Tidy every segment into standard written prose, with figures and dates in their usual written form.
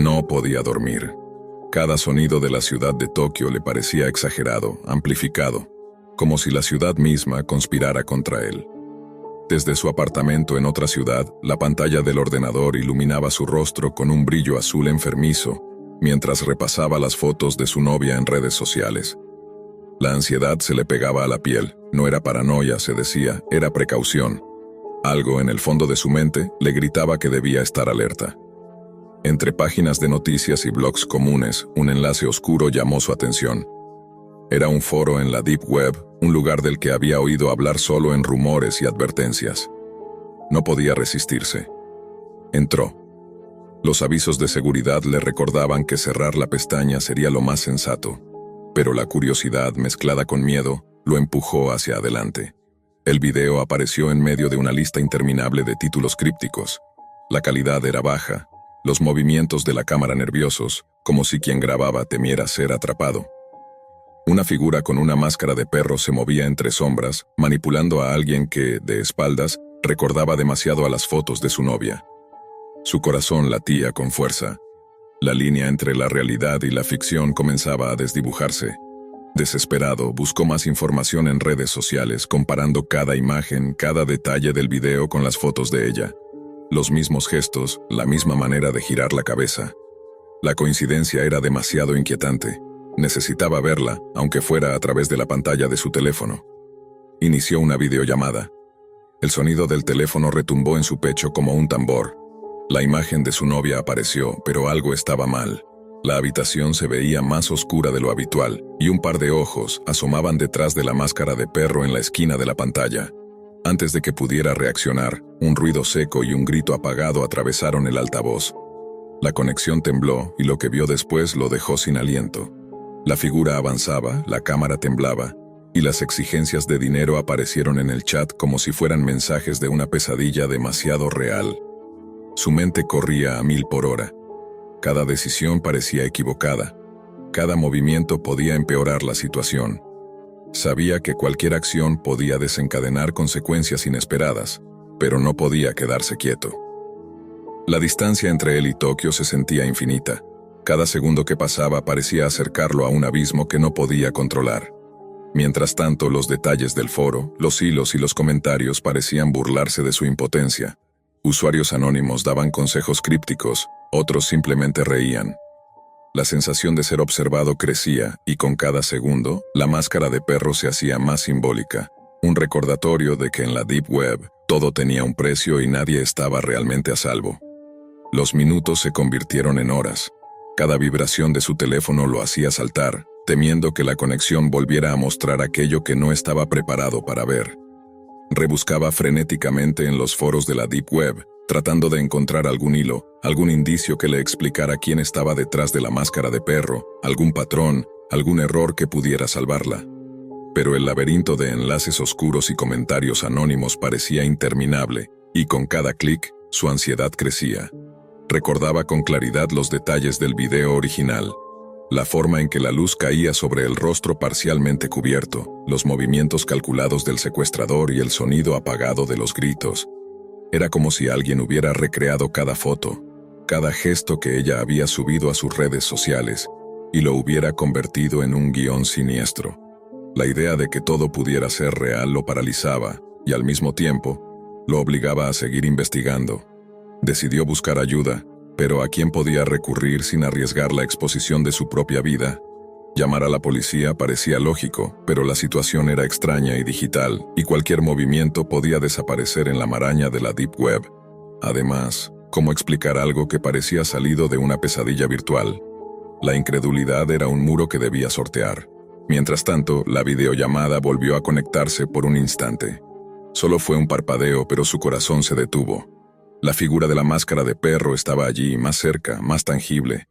No podía dormir. Cada sonido de la ciudad de Tokio le parecía exagerado, amplificado, como si la ciudad misma conspirara contra él. Desde su apartamento en otra ciudad, la pantalla del ordenador iluminaba su rostro con un brillo azul enfermizo, mientras repasaba las fotos de su novia en redes sociales. La ansiedad se le pegaba a la piel. No era paranoia, se decía, era precaución. Algo en el fondo de su mente le gritaba que debía estar alerta. Entre páginas de noticias y blogs comunes, un enlace oscuro llamó su atención. Era un foro en la Deep Web, un lugar del que había oído hablar solo en rumores y advertencias. No podía resistirse. Entró. Los avisos de seguridad le recordaban que cerrar la pestaña sería lo más sensato, pero la curiosidad, mezclada con miedo, lo empujó hacia adelante. El video apareció en medio de una lista interminable de títulos crípticos. La calidad era baja, los movimientos de la cámara nerviosos, como si quien grababa temiera ser atrapado. Una figura con una máscara de perro se movía entre sombras, manipulando a alguien que, de espaldas, recordaba demasiado a las fotos de su novia. Su corazón latía con fuerza. La línea entre la realidad y la ficción comenzaba a desdibujarse. Desesperado, buscó más información en redes sociales, comparando cada imagen, cada detalle del video con las fotos de ella. Los mismos gestos, la misma manera de girar la cabeza. La coincidencia era demasiado inquietante. Necesitaba verla, aunque fuera a través de la pantalla de su teléfono. Inició una videollamada. El sonido del teléfono retumbó en su pecho como un tambor. La imagen de su novia apareció, pero algo estaba mal. La habitación se veía más oscura de lo habitual, y un par de ojos asomaban detrás de la máscara de perro en la esquina de la pantalla. Antes de que pudiera reaccionar, un ruido seco y un grito apagado atravesaron el altavoz. La conexión tembló y lo que vio después lo dejó sin aliento. La figura avanzaba, la cámara temblaba, y las exigencias de dinero aparecieron en el chat como si fueran mensajes de una pesadilla demasiado real. Su mente corría a 1000 por hora. Cada decisión parecía equivocada. Cada movimiento podía empeorar la situación. Sabía que cualquier acción podía desencadenar consecuencias inesperadas, pero no podía quedarse quieto. La distancia entre él y Tokio se sentía infinita. Cada segundo que pasaba parecía acercarlo a un abismo que no podía controlar. Mientras tanto, los detalles del foro, los hilos y los comentarios parecían burlarse de su impotencia. Usuarios anónimos daban consejos crípticos, otros simplemente reían. La sensación de ser observado crecía, y con cada segundo, la máscara de perro se hacía más simbólica. Un recordatorio de que en la Deep Web, todo tenía un precio y nadie estaba realmente a salvo. Los minutos se convirtieron en horas. Cada vibración de su teléfono lo hacía saltar, temiendo que la conexión volviera a mostrar aquello que no estaba preparado para ver. Rebuscaba frenéticamente en los foros de la Deep Web, tratando de encontrar algún hilo, algún indicio que le explicara quién estaba detrás de la máscara de perro, algún patrón, algún error que pudiera salvarla. Pero el laberinto de enlaces oscuros y comentarios anónimos parecía interminable, y con cada clic, su ansiedad crecía. Recordaba con claridad los detalles del video original. La forma en que la luz caía sobre el rostro parcialmente cubierto, los movimientos calculados del secuestrador y el sonido apagado de los gritos. Era como si alguien hubiera recreado cada foto, cada gesto que ella había subido a sus redes sociales, y lo hubiera convertido en un guión siniestro. La idea de que todo pudiera ser real lo paralizaba, y al mismo tiempo, lo obligaba a seguir investigando. Decidió buscar ayuda, pero ¿a quién podía recurrir sin arriesgar la exposición de su propia vida? Llamar a la policía parecía lógico, pero la situación era extraña y digital, y cualquier movimiento podía desaparecer en la maraña de la Deep Web. Además, ¿cómo explicar algo que parecía salido de una pesadilla virtual? La incredulidad era un muro que debía sortear. Mientras tanto, la videollamada volvió a conectarse por un instante. Solo fue un parpadeo, pero su corazón se detuvo. La figura de la máscara de perro estaba allí, más cerca, más tangible.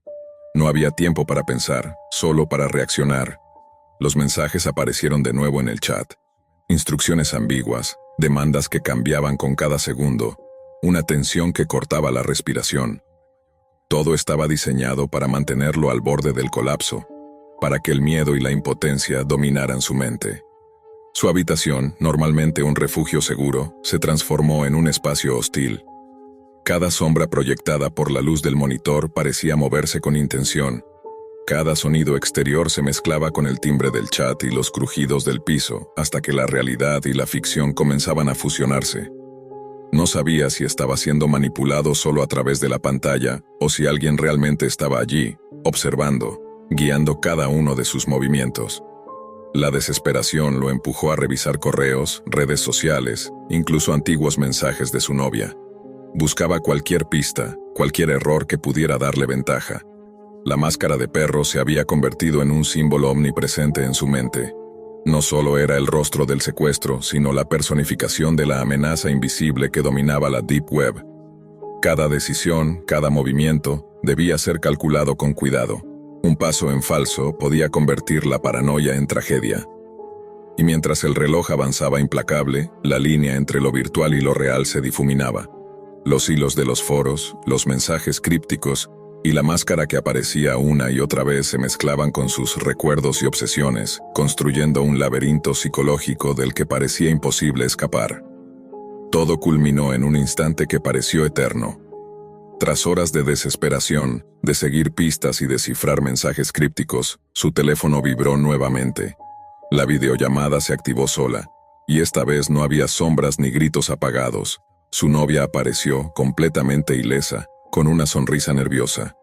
No había tiempo para pensar, solo para reaccionar. Los mensajes aparecieron de nuevo en el chat. Instrucciones ambiguas, demandas que cambiaban con cada segundo, una tensión que cortaba la respiración. Todo estaba diseñado para mantenerlo al borde del colapso, para que el miedo y la impotencia dominaran su mente. Su habitación, normalmente un refugio seguro, se transformó en un espacio hostil. Cada sombra proyectada por la luz del monitor parecía moverse con intención. Cada sonido exterior se mezclaba con el timbre del chat y los crujidos del piso, hasta que la realidad y la ficción comenzaban a fusionarse. No sabía si estaba siendo manipulado solo a través de la pantalla o si alguien realmente estaba allí, observando, guiando cada uno de sus movimientos. La desesperación lo empujó a revisar correos, redes sociales, incluso antiguos mensajes de su novia. Buscaba cualquier pista, cualquier error que pudiera darle ventaja. La máscara de perro se había convertido en un símbolo omnipresente en su mente. No solo era el rostro del secuestro, sino la personificación de la amenaza invisible que dominaba la Deep Web. Cada decisión, cada movimiento, debía ser calculado con cuidado. Un paso en falso podía convertir la paranoia en tragedia. Y mientras el reloj avanzaba implacable, la línea entre lo virtual y lo real se difuminaba. Los hilos de los foros, los mensajes crípticos y la máscara que aparecía una y otra vez se mezclaban con sus recuerdos y obsesiones, construyendo un laberinto psicológico del que parecía imposible escapar. Todo culminó en un instante que pareció eterno. Tras horas de desesperación, de seguir pistas y descifrar mensajes crípticos, su teléfono vibró nuevamente. La videollamada se activó sola, y esta vez no había sombras ni gritos apagados. Su novia apareció, completamente ilesa, con una sonrisa nerviosa.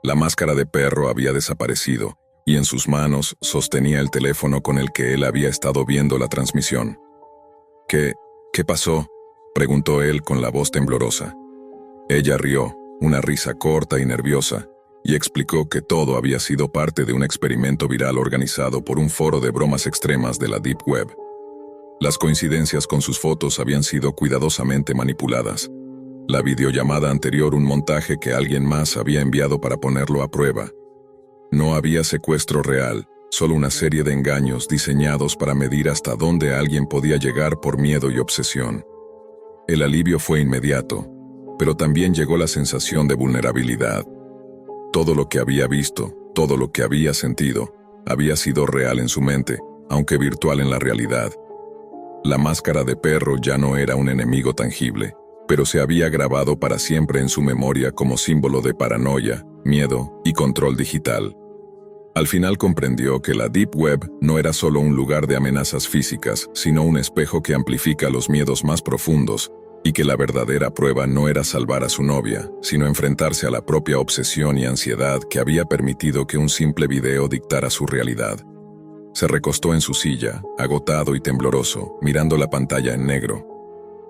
La máscara de perro había desaparecido, y en sus manos sostenía el teléfono con el que él había estado viendo la transmisión. ¿Qué pasó?, preguntó él con la voz temblorosa. Ella rió, una risa corta y nerviosa, y explicó que todo había sido parte de un experimento viral organizado por un foro de bromas extremas de la Deep Web. Las coincidencias con sus fotos habían sido cuidadosamente manipuladas. La videollamada anterior un montaje que alguien más había enviado para ponerlo a prueba. No había secuestro real, solo una serie de engaños diseñados para medir hasta dónde alguien podía llegar por miedo y obsesión. El alivio fue inmediato, pero también llegó la sensación de vulnerabilidad. Todo lo que había visto, todo lo que había sentido, había sido real en su mente, aunque virtual en la realidad. La máscara de perro ya no era un enemigo tangible, pero se había grabado para siempre en su memoria como símbolo de paranoia, miedo y control digital. Al final comprendió que la Deep Web no era solo un lugar de amenazas físicas, sino un espejo que amplifica los miedos más profundos, y que la verdadera prueba no era salvar a su novia, sino enfrentarse a la propia obsesión y ansiedad que había permitido que un simple video dictara su realidad. Se recostó en su silla, agotado y tembloroso, mirando la pantalla en negro.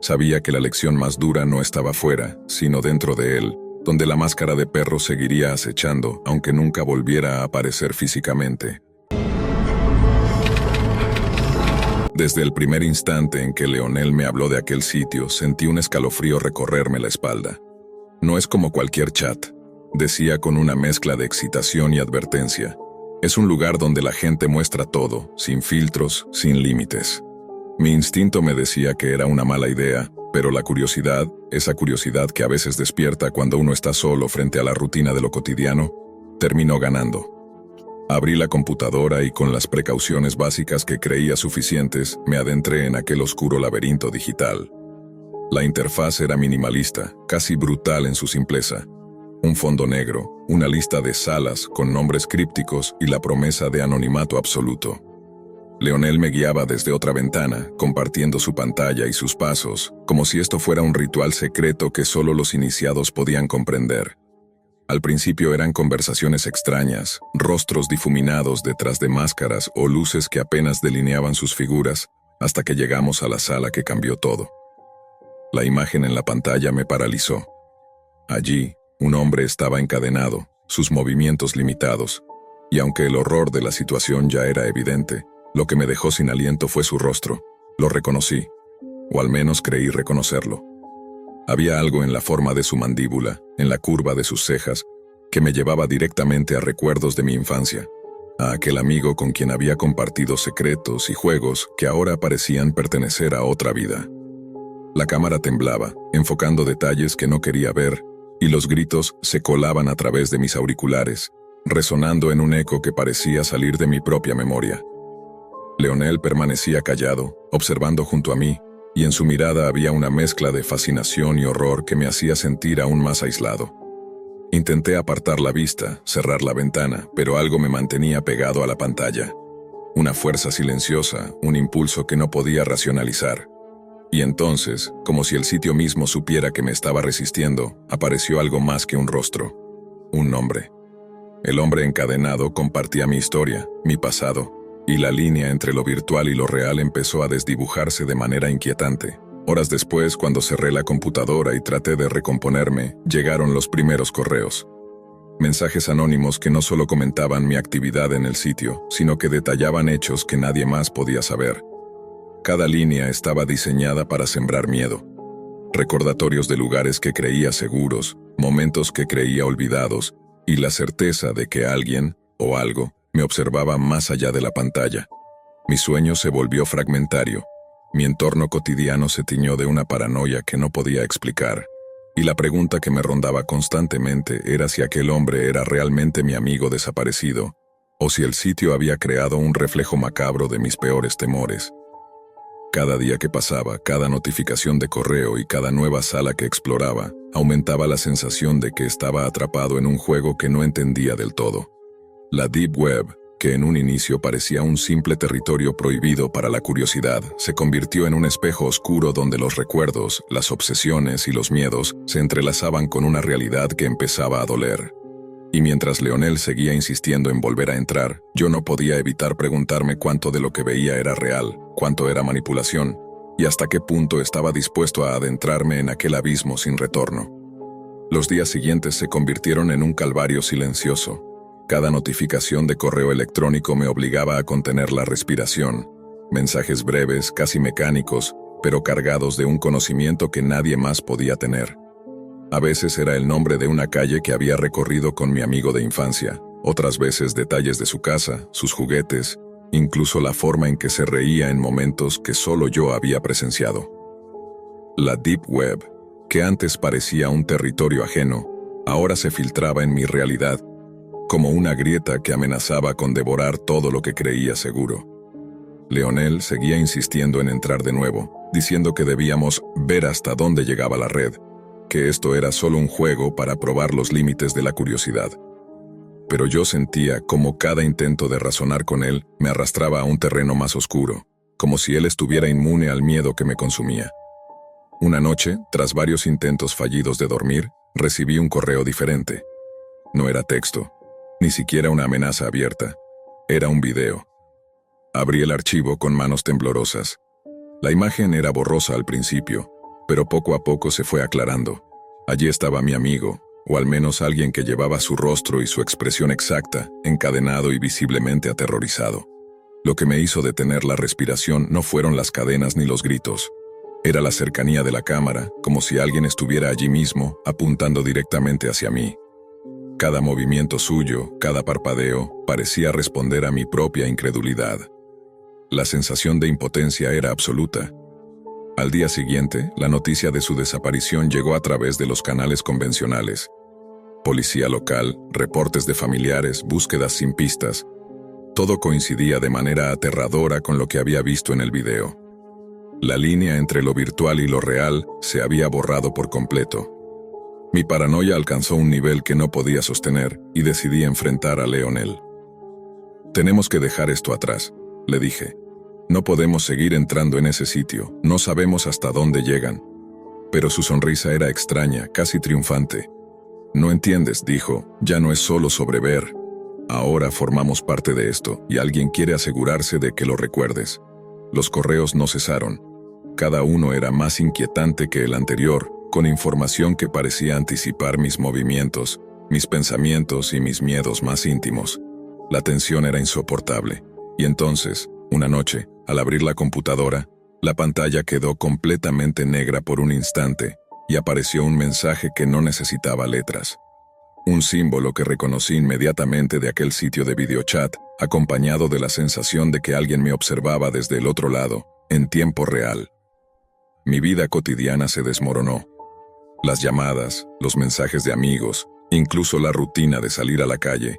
Sabía que la lección más dura no estaba fuera, sino dentro de él, donde la máscara de perro seguiría acechando, aunque nunca volviera a aparecer físicamente. Desde el primer instante en que Leonel me habló de aquel sitio, sentí un escalofrío recorrerme la espalda. No es como cualquier chat, decía con una mezcla de excitación y advertencia. Es un lugar donde la gente muestra todo, sin filtros, sin límites. Mi instinto me decía que era una mala idea, pero la curiosidad, esa curiosidad que a veces despierta cuando uno está solo frente a la rutina de lo cotidiano, terminó ganando. Abrí la computadora y con las precauciones básicas que creía suficientes, me adentré en aquel oscuro laberinto digital. La interfaz era minimalista, casi brutal en su simpleza. Un fondo negro, una lista de salas con nombres crípticos y la promesa de anonimato absoluto. Leonel me guiaba desde otra ventana, compartiendo su pantalla y sus pasos, como si esto fuera un ritual secreto que solo los iniciados podían comprender. Al principio eran conversaciones extrañas, rostros difuminados detrás de máscaras o luces que apenas delineaban sus figuras, hasta que llegamos a la sala que cambió todo. La imagen en la pantalla me paralizó. Allí, un hombre estaba encadenado, sus movimientos limitados, y aunque el horror de la situación ya era evidente, lo que me dejó sin aliento fue su rostro. Lo reconocí, o al menos creí reconocerlo. Había algo en la forma de su mandíbula, en la curva de sus cejas, que me llevaba directamente a recuerdos de mi infancia, a aquel amigo con quien había compartido secretos y juegos que ahora parecían pertenecer a otra vida. La cámara temblaba, enfocando detalles que no quería ver, y los gritos se colaban a través de mis auriculares, resonando en un eco que parecía salir de mi propia memoria. Leonel permanecía callado, observando junto a mí, y en su mirada había una mezcla de fascinación y horror que me hacía sentir aún más aislado. Intenté apartar la vista, cerrar la ventana, pero algo me mantenía pegado a la pantalla. Una fuerza silenciosa, un impulso que no podía racionalizar. Y entonces, como si el sitio mismo supiera que me estaba resistiendo, apareció algo más que un rostro. Un nombre. El hombre encadenado compartía mi historia, mi pasado, y la línea entre lo virtual y lo real empezó a desdibujarse de manera inquietante. Horas después, cuando cerré la computadora y traté de recomponerme, llegaron los primeros correos. Mensajes anónimos que no solo comentaban mi actividad en el sitio, sino que detallaban hechos que nadie más podía saber. Cada línea estaba diseñada para sembrar miedo. Recordatorios de lugares que creía seguros, momentos que creía olvidados, y la certeza de que alguien, o algo, me observaba más allá de la pantalla. Mi sueño se volvió fragmentario. Mi entorno cotidiano se tiñó de una paranoia que no podía explicar. Y la pregunta que me rondaba constantemente era si aquel hombre era realmente mi amigo desaparecido, o si el sitio había creado un reflejo macabro de mis peores temores. Cada día que pasaba, cada notificación de correo y cada nueva sala que exploraba, aumentaba la sensación de que estaba atrapado en un juego que no entendía del todo. La Deep Web, que en un inicio parecía un simple territorio prohibido para la curiosidad, se convirtió en un espejo oscuro donde los recuerdos, las obsesiones y los miedos se entrelazaban con una realidad que empezaba a doler. Y mientras Leonel seguía insistiendo en volver a entrar, yo no podía evitar preguntarme cuánto de lo que veía era real, cuánto era manipulación, y hasta qué punto estaba dispuesto a adentrarme en aquel abismo sin retorno. Los días siguientes se convirtieron en un calvario silencioso. Cada notificación de correo electrónico me obligaba a contener la respiración. Mensajes breves, casi mecánicos, pero cargados de un conocimiento que nadie más podía tener. A veces era el nombre de una calle que había recorrido con mi amigo de infancia, otras veces detalles de su casa, sus juguetes, incluso la forma en que se reía en momentos que solo yo había presenciado. La Deep Web, que antes parecía un territorio ajeno, ahora se filtraba en mi realidad, como una grieta que amenazaba con devorar todo lo que creía seguro. Leonel seguía insistiendo en entrar de nuevo, diciendo que debíamos ver hasta dónde llegaba la red, que esto era solo un juego para probar los límites de la curiosidad. Pero yo sentía como cada intento de razonar con él me arrastraba a un terreno más oscuro, como si él estuviera inmune al miedo que me consumía. Una noche, tras varios intentos fallidos de dormir, recibí un correo diferente. No era texto, ni siquiera una amenaza abierta. Era un video. Abrí el archivo con manos temblorosas. La imagen era borrosa al principio, pero poco a poco se fue aclarando. Allí estaba mi amigo, o al menos alguien que llevaba su rostro y su expresión exacta, encadenado y visiblemente aterrorizado. Lo que me hizo detener la respiración no fueron las cadenas ni los gritos. Era la cercanía de la cámara, como si alguien estuviera allí mismo, apuntando directamente hacia mí. Cada movimiento suyo, cada parpadeo, parecía responder a mi propia incredulidad. La sensación de impotencia era absoluta. Al día siguiente, la noticia de su desaparición llegó a través de los canales convencionales. Policía local, reportes de familiares, búsquedas sin pistas. Todo coincidía de manera aterradora con lo que había visto en el video. La línea entre lo virtual y lo real se había borrado por completo. Mi paranoia alcanzó un nivel que no podía sostener y decidí enfrentar a Leonel. «Tenemos que dejar esto atrás», le dije. «No podemos seguir entrando en ese sitio, no sabemos hasta dónde llegan». Pero su sonrisa era extraña, casi triunfante. «No entiendes», dijo, «ya no es solo sobre ver. Ahora formamos parte de esto y alguien quiere asegurarse de que lo recuerdes». Los correos no cesaron. Cada uno era más inquietante que el anterior, con información que parecía anticipar mis movimientos, mis pensamientos y mis miedos más íntimos. La tensión era insoportable. Y entonces, una noche, al abrir la computadora, la pantalla quedó completamente negra por un instante y apareció un mensaje que no necesitaba letras. Un símbolo que reconocí inmediatamente de aquel sitio de videochat, acompañado de la sensación de que alguien me observaba desde el otro lado, en tiempo real. Mi vida cotidiana se desmoronó. Las llamadas, los mensajes de amigos, incluso la rutina de salir a la calle,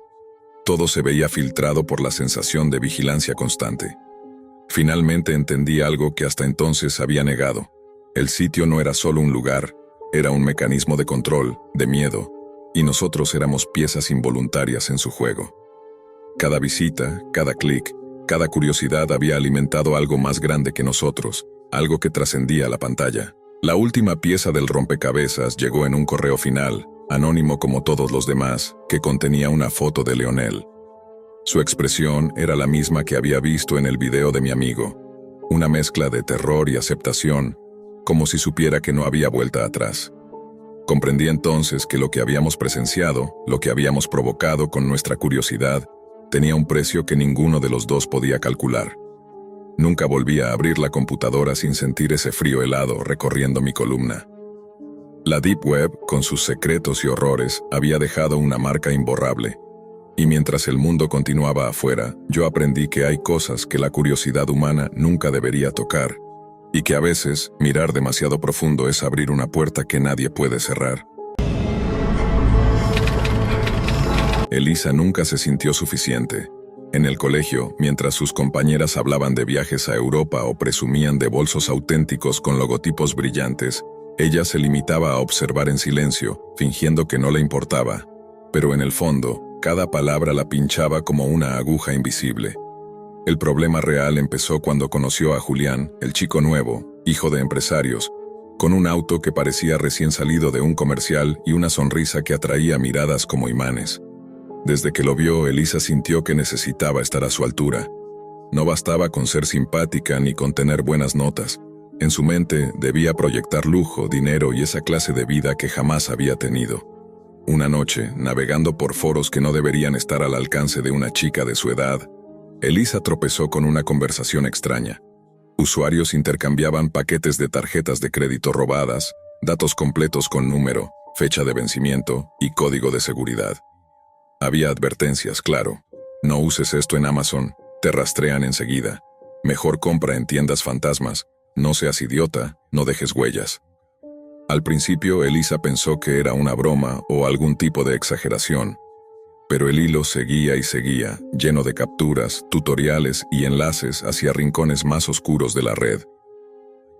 todo se veía filtrado por la sensación de vigilancia constante. Finalmente entendí algo que hasta entonces había negado. El sitio no era solo un lugar, era un mecanismo de control, de miedo, y nosotros éramos piezas involuntarias en su juego. Cada visita, cada clic, cada curiosidad había alimentado algo más grande que nosotros, algo que trascendía la pantalla. La última pieza del rompecabezas llegó en un correo final, anónimo como todos los demás, que contenía una foto de Leonel. Su expresión era la misma que había visto en el video de mi amigo, una mezcla de terror y aceptación, como si supiera que no había vuelta atrás. Comprendí entonces que lo que habíamos presenciado, lo que habíamos provocado con nuestra curiosidad, tenía un precio que ninguno de los dos podía calcular. Nunca volví a abrir la computadora sin sentir ese frío helado recorriendo mi columna. La Deep Web, con sus secretos y horrores, había dejado una marca imborrable. Y mientras el mundo continuaba afuera, yo aprendí que hay cosas que la curiosidad humana nunca debería tocar, y que a veces mirar demasiado profundo es abrir una puerta que nadie puede cerrar. Elisa nunca se sintió suficiente. En el colegio, mientras sus compañeras hablaban de viajes a Europa o presumían de bolsos auténticos con logotipos brillantes, ella se limitaba a observar en silencio, fingiendo que no le importaba. Pero en el fondo, cada palabra la pinchaba como una aguja invisible. El problema real empezó cuando conoció a Julián, el chico nuevo, hijo de empresarios, con un auto que parecía recién salido de un comercial y una sonrisa que atraía miradas como imanes. Desde que lo vio, Elisa sintió que necesitaba estar a su altura. No bastaba con ser simpática ni con tener buenas notas. En su mente debía proyectar lujo, dinero y esa clase de vida que jamás había tenido. Una noche, navegando por foros que no deberían estar al alcance de una chica de su edad, Elisa tropezó con una conversación extraña. Usuarios intercambiaban paquetes de tarjetas de crédito robadas, datos completos con número, fecha de vencimiento y código de seguridad. Había advertencias, claro. No uses esto en Amazon, te rastrean enseguida. Mejor compra en tiendas fantasmas, no seas idiota, no dejes huellas. Al principio Elisa pensó que era una broma o algún tipo de exageración, pero el hilo seguía y seguía, lleno de capturas, tutoriales y enlaces hacia rincones más oscuros de la red.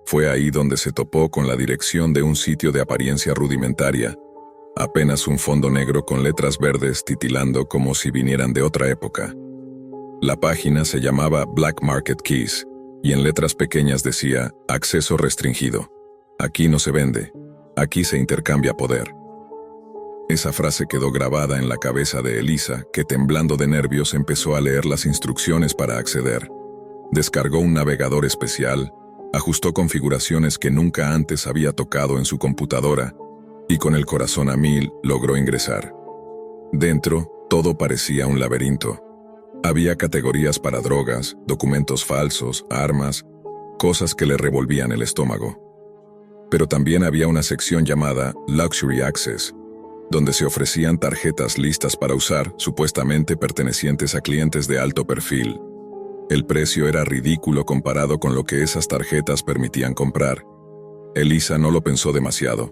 Fue ahí donde se topó con la dirección de un sitio de apariencia rudimentaria, apenas un fondo negro con letras verdes titilando como si vinieran de otra época. La página se llamaba Black Market Keys, y en letras pequeñas decía, acceso restringido. Aquí no se vende, aquí se intercambia poder. Esa frase quedó grabada en la cabeza de Elisa, que temblando de nervios empezó a leer las instrucciones para acceder. Descargó un navegador especial, ajustó configuraciones que nunca antes había tocado en su computadora, y con el corazón a mil logró ingresar. Dentro, todo parecía un laberinto. Había categorías para drogas, documentos falsos, armas, cosas que le revolvían el estómago. Pero también había una sección llamada Luxury Access, donde se ofrecían tarjetas listas para usar, supuestamente pertenecientes a clientes de alto perfil. El precio era ridículo comparado con lo que esas tarjetas permitían comprar. Elisa no lo pensó demasiado.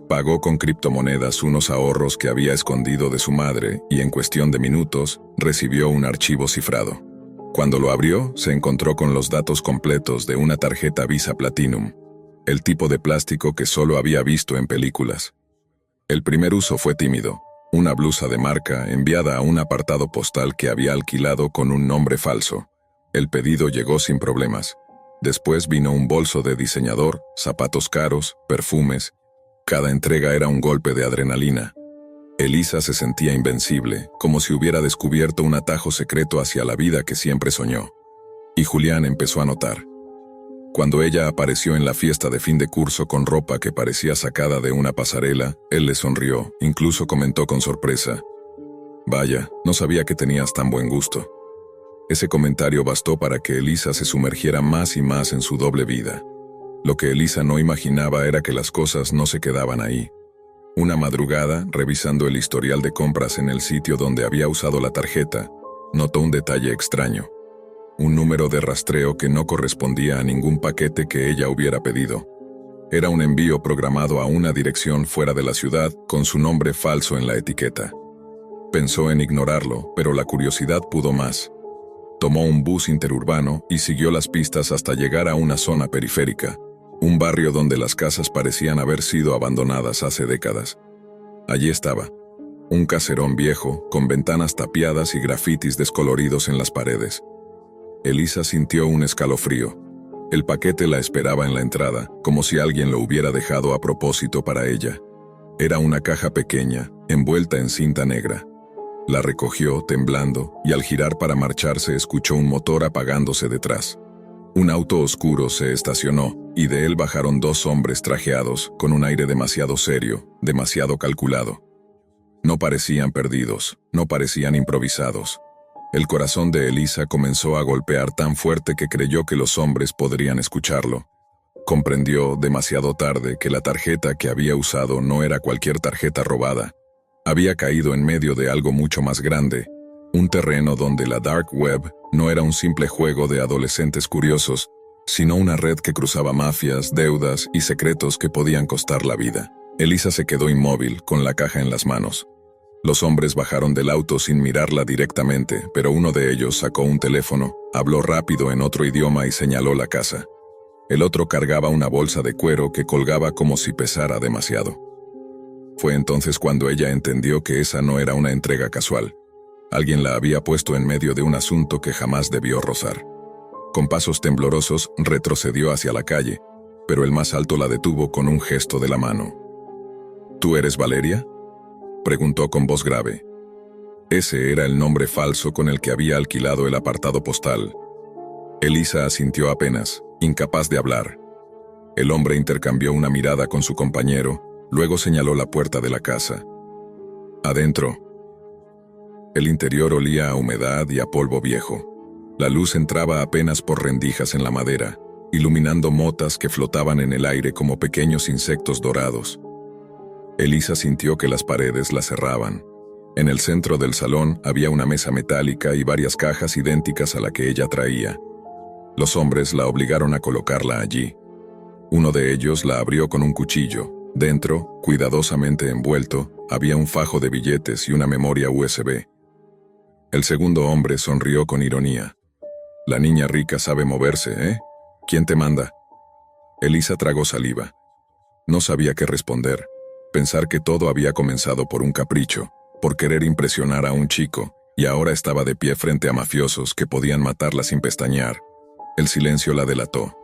Pagó con criptomonedas unos ahorros que había escondido de su madre y en cuestión de minutos recibió un archivo cifrado. Cuando lo abrió, se encontró con los datos completos de una tarjeta Visa Platinum, el tipo de plástico que solo había visto en películas. El primer uso fue tímido, una blusa de marca enviada a un apartado postal que había alquilado con un nombre falso. El pedido llegó sin problemas. Después vino un bolso de diseñador, zapatos caros, perfumes. Cada entrega era un golpe de adrenalina. Elisa se sentía invencible, como si hubiera descubierto un atajo secreto hacia la vida que siempre soñó. Y Julián empezó a notar. Cuando ella apareció en la fiesta de fin de curso con ropa que parecía sacada de una pasarela, él le sonrió, incluso comentó con sorpresa: «Vaya, no sabía que tenías tan buen gusto». Ese comentario bastó para que Elisa se sumergiera más y más en su doble vida. Lo que Elisa no imaginaba era que las cosas no se quedaban ahí. Una madrugada, revisando el historial de compras en el sitio donde había usado la tarjeta, notó un detalle extraño. Un número de rastreo que no correspondía a ningún paquete que ella hubiera pedido. Era un envío programado a una dirección fuera de la ciudad con su nombre falso en la etiqueta. Pensó en ignorarlo, pero la curiosidad pudo más. Tomó un bus interurbano y siguió las pistas hasta llegar a una zona periférica, un barrio donde las casas parecían haber sido abandonadas hace décadas. Allí estaba, un caserón viejo, con ventanas tapiadas y grafitis descoloridos en las paredes. Elisa sintió un escalofrío. El paquete la esperaba en la entrada, como si alguien lo hubiera dejado a propósito para ella. Era una caja pequeña, envuelta en cinta negra. La recogió, temblando, y al girar para marcharse escuchó un motor apagándose detrás. Un auto oscuro se estacionó, y de él bajaron dos hombres trajeados, con un aire demasiado serio, demasiado calculado. No parecían perdidos, no parecían improvisados. El corazón de Elisa comenzó a golpear tan fuerte que creyó que los hombres podrían escucharlo. Comprendió demasiado tarde que la tarjeta que había usado no era cualquier tarjeta robada. Había caído en medio de algo mucho más grande, un terreno donde la dark web no era un simple juego de adolescentes curiosos, sino una red que cruzaba mafias, deudas y secretos que podían costar la vida. Elisa se quedó inmóvil, con la caja en las manos. Los hombres bajaron del auto sin mirarla directamente, pero uno de ellos sacó un teléfono, habló rápido en otro idioma y señaló la casa. El otro cargaba una bolsa de cuero que colgaba como si pesara demasiado. Fue entonces cuando ella entendió que esa no era una entrega casual. Alguien la había puesto en medio de un asunto que jamás debió rozar. Con pasos temblorosos retrocedió hacia la calle, pero el más alto la detuvo con un gesto de la mano. ¿Tú eres Valeria?, preguntó con voz grave. Ese era el nombre falso con el que había alquilado el apartado postal. Elisa asintió apenas, incapaz de hablar. El hombre intercambió una mirada con su compañero, luego señaló la puerta de la casa. Adentro. El interior olía a humedad y a polvo viejo. La luz entraba apenas por rendijas en la madera, iluminando motas que flotaban en el aire como pequeños insectos dorados. Elisa sintió que las paredes la cerraban. En el centro del salón había una mesa metálica y varias cajas idénticas a la que ella traía. Los hombres la obligaron a colocarla allí. Uno de ellos la abrió con un cuchillo. Dentro, cuidadosamente envuelto, había un fajo de billetes y una memoria USB. El segundo hombre sonrió con ironía. La niña rica sabe moverse, ¿eh? ¿Quién te manda? Elisa tragó saliva. No sabía qué responder. Pensar que todo había comenzado por un capricho, por querer impresionar a un chico, y ahora estaba de pie frente a mafiosos que podían matarla sin pestañear. El silencio la delató.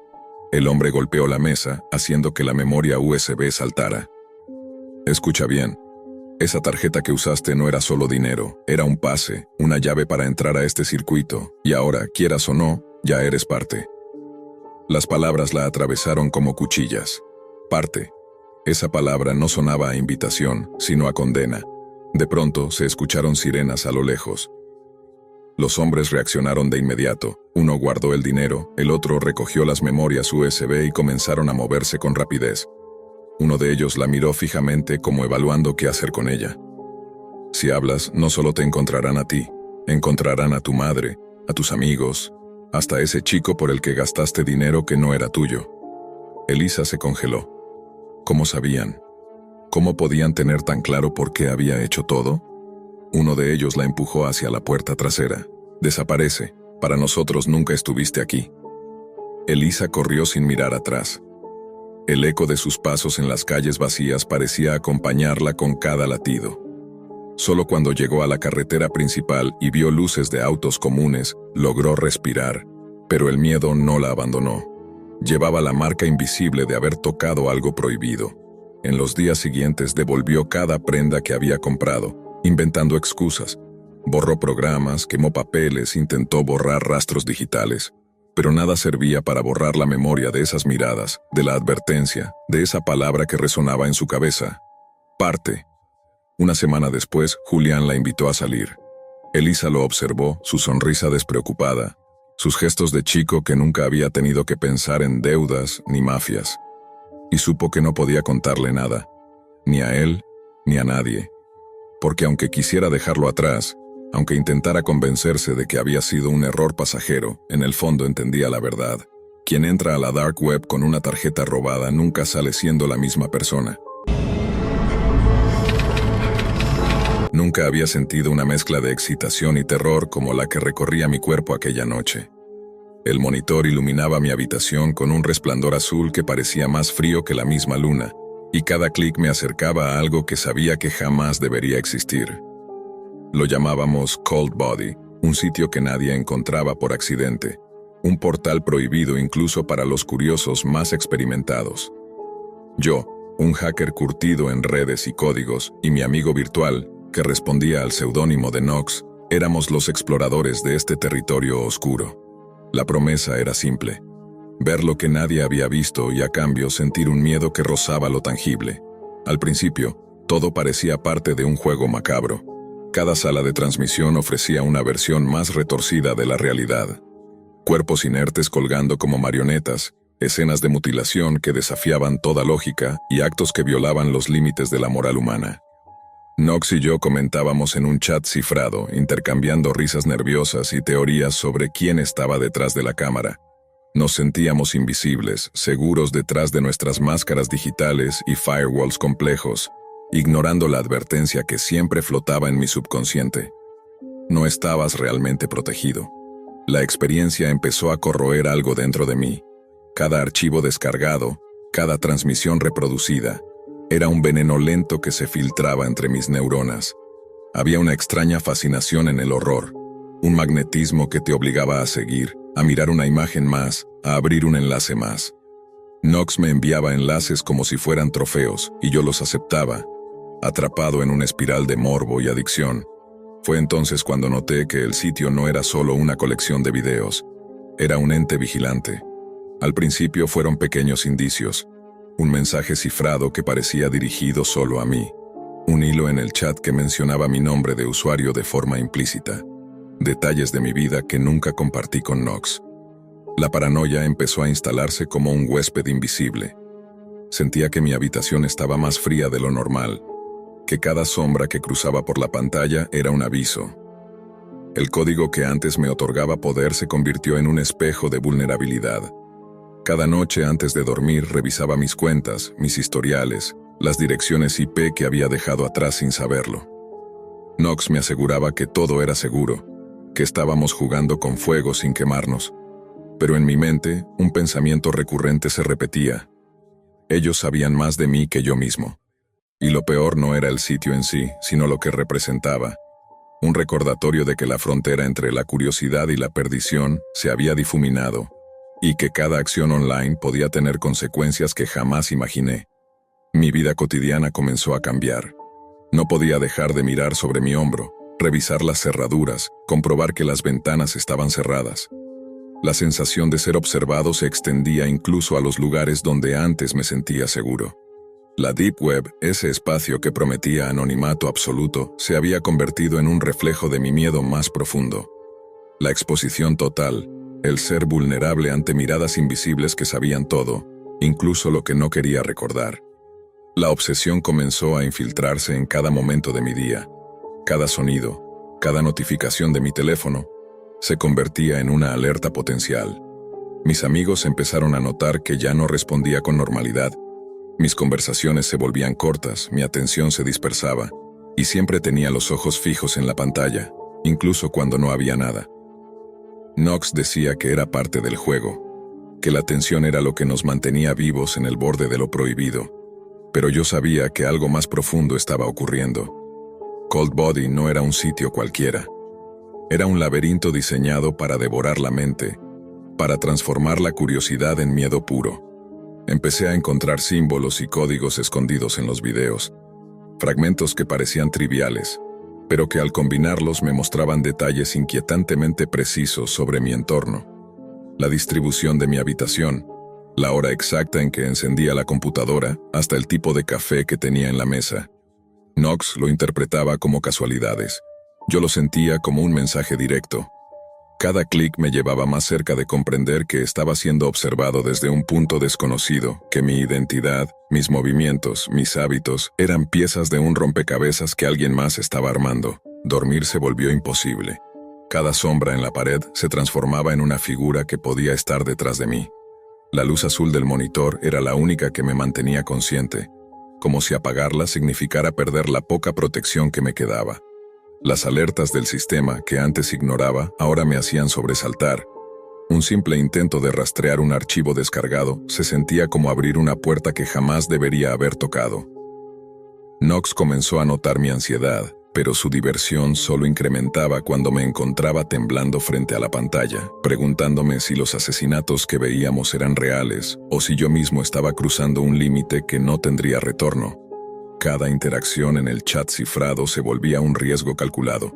El hombre golpeó la mesa, haciendo que la memoria USB saltara. Escucha bien. Esa tarjeta que usaste no era solo dinero, era un pase, una llave para entrar a este circuito, y ahora, quieras o no, ya eres parte. Las palabras la atravesaron como cuchillas. Parte. Esa palabra no sonaba a invitación, sino a condena. De pronto se escucharon sirenas a lo lejos. Los hombres reaccionaron de inmediato. Uno guardó el dinero, el otro recogió las memorias USB y comenzaron a moverse con rapidez. Uno de ellos la miró fijamente como evaluando qué hacer con ella. Si hablas, no solo te encontrarán a ti, encontrarán a tu madre, a tus amigos, hasta ese chico por el que gastaste dinero que no era tuyo. Elisa se congeló. ¿Cómo sabían? ¿Cómo podían tener tan claro por qué había hecho todo? Uno de ellos la empujó hacia la puerta trasera. Desaparece. Para nosotros nunca estuviste aquí. Elisa corrió sin mirar atrás. El eco de sus pasos en las calles vacías parecía acompañarla con cada latido. Solo cuando llegó a la carretera principal y vio luces de autos comunes, logró respirar, pero el miedo no la abandonó. Llevaba la marca invisible de haber tocado algo prohibido. En los días siguientes devolvió cada prenda que había comprado, inventando excusas. Borró programas, quemó papeles, intentó borrar rastros digitales. Pero nada servía para borrar la memoria de esas miradas, de la advertencia, de esa palabra que resonaba en su cabeza. Parte. Una semana después, Julián la invitó a salir. Elisa lo observó, su sonrisa despreocupada, sus gestos de chico que nunca había tenido que pensar en deudas ni mafias. Y supo que no podía contarle nada, ni a él, ni a nadie. Porque aunque quisiera dejarlo atrás, aunque intentara convencerse de que había sido un error pasajero, en el fondo entendía la verdad. Quien entra a la dark web con una tarjeta robada nunca sale siendo la misma persona. Nunca había sentido una mezcla de excitación y terror como la que recorría mi cuerpo aquella noche. El monitor iluminaba mi habitación con un resplandor azul que parecía más frío que la misma luna, y cada clic me acercaba a algo que sabía que jamás debería existir. Lo llamábamos Cold Body, un sitio que nadie encontraba por accidente, un portal prohibido incluso para los curiosos más experimentados. Yo, un hacker curtido en redes y códigos, y mi amigo virtual, que respondía al seudónimo de Nox, éramos los exploradores de este territorio oscuro. La promesa era simple: ver lo que nadie había visto y a cambio sentir un miedo que rozaba lo tangible. Al principio, todo parecía parte de un juego macabro. Cada sala de transmisión ofrecía una versión más retorcida de la realidad. Cuerpos inertes colgando como marionetas, escenas de mutilación que desafiaban toda lógica y actos que violaban los límites de la moral humana. Nox y yo comentábamos en un chat cifrado, intercambiando risas nerviosas y teorías sobre quién estaba detrás de la cámara. Nos sentíamos invisibles, seguros detrás de nuestras máscaras digitales y firewalls complejos, ignorando la advertencia que siempre flotaba en mi subconsciente. No estabas realmente protegido. La experiencia empezó a corroer algo dentro de mí. Cada archivo descargado, cada transmisión reproducida, era un veneno lento que se filtraba entre mis neuronas. Había una extraña fascinación en el horror, un magnetismo que te obligaba a seguir, a mirar una imagen más, a abrir un enlace más. Nox me enviaba enlaces como si fueran trofeos, y yo los aceptaba, atrapado en una espiral de morbo y adicción. Fue entonces cuando noté que el sitio no era solo una colección de videos, era un ente vigilante. Al principio fueron pequeños indicios, un mensaje cifrado que parecía dirigido solo a mí, un hilo en el chat que mencionaba mi nombre de usuario de forma implícita, detalles de mi vida que nunca compartí con Nox. La paranoia empezó a instalarse como un huésped invisible. Sentía que mi habitación estaba más fría de lo normal, que cada sombra que cruzaba por la pantalla era un aviso. El código que antes me otorgaba poder se convirtió en un espejo de vulnerabilidad. Cada noche antes de dormir revisaba mis cuentas, mis historiales, las direcciones IP que había dejado atrás sin saberlo. Nox me aseguraba que todo era seguro, que estábamos jugando con fuego sin quemarnos. Pero en mi mente, un pensamiento recurrente se repetía: ellos sabían más de mí que yo mismo. Y lo peor no era el sitio en sí, sino lo que representaba. Un recordatorio de que la frontera entre la curiosidad y la perdición se había difuminado, y que cada acción online podía tener consecuencias que jamás imaginé. Mi vida cotidiana comenzó a cambiar. No podía dejar de mirar sobre mi hombro, revisar las cerraduras, comprobar que las ventanas estaban cerradas. La sensación de ser observado se extendía incluso a los lugares donde antes me sentía seguro. La Deep Web, ese espacio que prometía anonimato absoluto, se había convertido en un reflejo de mi miedo más profundo. La exposición total, el ser vulnerable ante miradas invisibles que sabían todo, incluso lo que no quería recordar. La obsesión comenzó a infiltrarse en cada momento de mi día. Cada sonido, cada notificación de mi teléfono, se convertía en una alerta potencial. Mis amigos empezaron a notar que ya no respondía con normalidad. Mis conversaciones se volvían cortas, mi atención se dispersaba, y siempre tenía los ojos fijos en la pantalla, incluso cuando no había nada. Nox decía que era parte del juego, que la tensión era lo que nos mantenía vivos en el borde de lo prohibido, pero yo sabía que algo más profundo estaba ocurriendo. Cold Body no era un sitio cualquiera. Era un laberinto diseñado para devorar la mente, para transformar la curiosidad en miedo puro. Empecé a encontrar símbolos y códigos escondidos en los videos, fragmentos que parecían triviales, pero que al combinarlos me mostraban detalles inquietantemente precisos sobre mi entorno. La distribución de mi habitación, la hora exacta en que encendía la computadora, hasta el tipo de café que tenía en la mesa. Nox lo interpretaba como casualidades. Yo lo sentía como un mensaje directo. Cada clic me llevaba más cerca de comprender que estaba siendo observado desde un punto desconocido, que mi identidad, mis movimientos, mis hábitos, eran piezas de un rompecabezas que alguien más estaba armando. Dormir se volvió imposible. Cada sombra en la pared se transformaba en una figura que podía estar detrás de mí. La luz azul del monitor era la única que me mantenía consciente. como si apagarla significara perder la poca protección que me quedaba. Las alertas del sistema, que antes ignoraba, ahora me hacían sobresaltar. Un simple intento de rastrear un archivo descargado se sentía como abrir una puerta que jamás debería haber tocado. Knox comenzó a notar mi ansiedad, pero su diversión solo incrementaba cuando me encontraba temblando frente a la pantalla, preguntándome si los asesinatos que veíamos eran reales o si yo mismo estaba cruzando un límite que no tendría retorno. Cada interacción en el chat cifrado se volvía un riesgo calculado.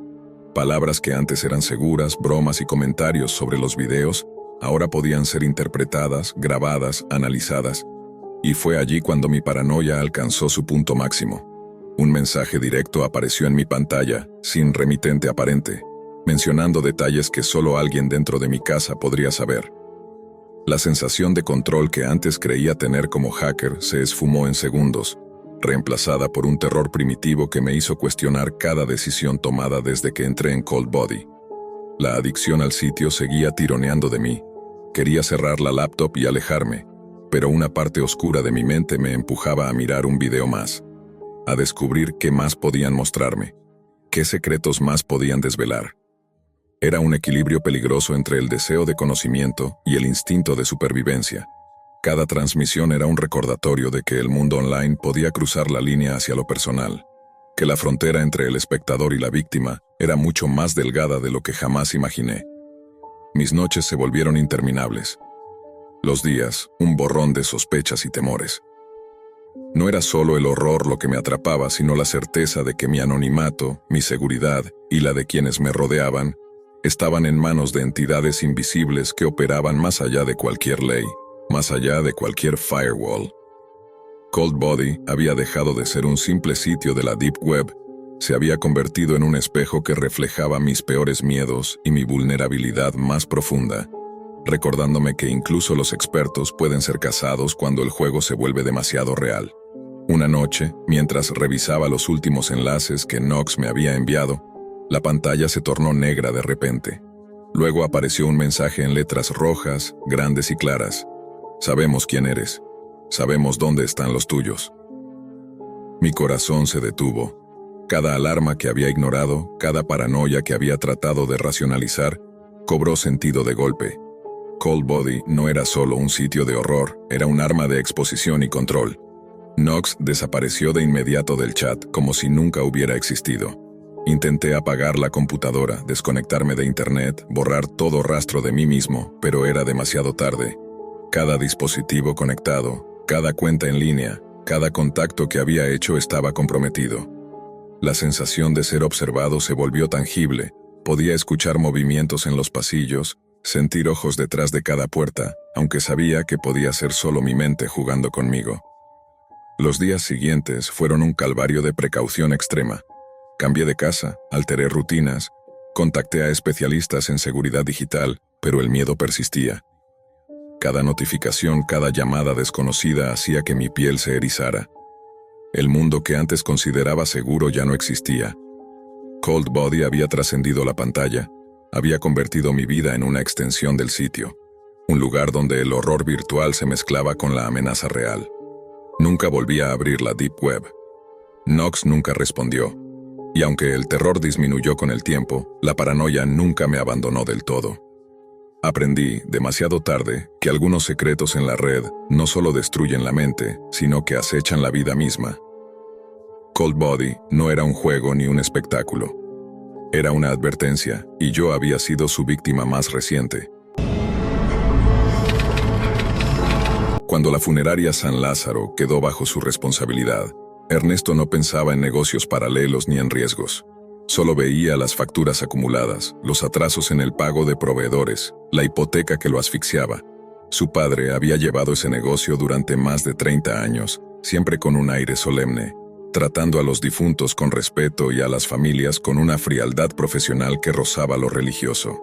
Palabras que antes eran seguras, bromas y comentarios sobre los videos, ahora podían ser interpretadas, grabadas, analizadas. Y fue allí cuando mi paranoia alcanzó su punto máximo. Un mensaje directo apareció en mi pantalla, sin remitente aparente, mencionando detalles que solo alguien dentro de mi casa podría saber. La sensación de control que antes creía tener como hacker se esfumó en segundos, reemplazada por un terror primitivo que me hizo cuestionar cada decisión tomada desde que entré en Cold Body. La adicción al sitio seguía tironeando de mí. Quería cerrar la laptop y alejarme, pero una parte oscura de mi mente me empujaba a mirar un video más, a descubrir qué más podían mostrarme, qué secretos más podían desvelar. Era un equilibrio peligroso entre el deseo de conocimiento y el instinto de supervivencia. Cada transmisión era un recordatorio de que el mundo online podía cruzar la línea hacia lo personal, que la frontera entre el espectador y la víctima era mucho más delgada de lo que jamás imaginé. Mis noches se volvieron interminables. Los días, un borrón de sospechas y temores. No era solo el horror lo que me atrapaba, sino la certeza de que mi anonimato, mi seguridad y la de quienes me rodeaban estaban en manos de entidades invisibles que operaban más allá de cualquier ley, más allá de cualquier firewall. Cold Body había dejado de ser un simple sitio de la Deep Web, se había convertido en un espejo que reflejaba mis peores miedos y mi vulnerabilidad más profunda, recordándome que incluso los expertos pueden ser cazados cuando el juego se vuelve demasiado real. Una noche, mientras revisaba los últimos enlaces que Knox me había enviado, la pantalla se tornó negra de repente. Luego apareció un mensaje en letras rojas, grandes y claras. Sabemos quién eres. Sabemos dónde están los tuyos. Mi corazón se detuvo. Cada alarma que había ignorado, cada paranoia que había tratado de racionalizar, cobró sentido de golpe. Cold Body no era solo un sitio de horror, era un arma de exposición y control. Knox desapareció de inmediato del chat, como si nunca hubiera existido. Intenté apagar la computadora, desconectarme de internet, borrar todo rastro de mí mismo, pero era demasiado tarde. Cada dispositivo conectado, cada cuenta en línea, cada contacto que había hecho estaba comprometido. La sensación de ser observado se volvió tangible. Podía escuchar movimientos en los pasillos, sentir ojos detrás de cada puerta, aunque sabía que podía ser solo mi mente jugando conmigo. Los días siguientes fueron un calvario de precaución extrema. Cambié de casa, alteré rutinas, contacté a especialistas en seguridad digital, pero el miedo persistía. Cada notificación, cada llamada desconocida hacía que mi piel se erizara. El mundo que antes consideraba seguro ya no existía. Cold Body había trascendido la pantalla, había convertido mi vida en una extensión del sitio, un lugar donde el horror virtual se mezclaba con la amenaza real. Nunca volví a abrir la Deep Web. Knox nunca respondió, y aunque el terror disminuyó con el tiempo, la paranoia nunca me abandonó del todo. Aprendí, demasiado tarde, que algunos secretos en la red no solo destruyen la mente, sino que acechan la vida misma. Cold Body no era un juego ni un espectáculo. Era una advertencia, y yo había sido su víctima más reciente. Cuando la funeraria San Lázaro quedó bajo su responsabilidad, Ernesto no pensaba en negocios paralelos ni en riesgos. Solo veía las facturas acumuladas, los atrasos en el pago de proveedores, la hipoteca que lo asfixiaba. Su padre había llevado ese negocio durante más de 30 años, siempre con un aire solemne, tratando a los difuntos con respeto y a las familias con una frialdad profesional que rozaba lo religioso.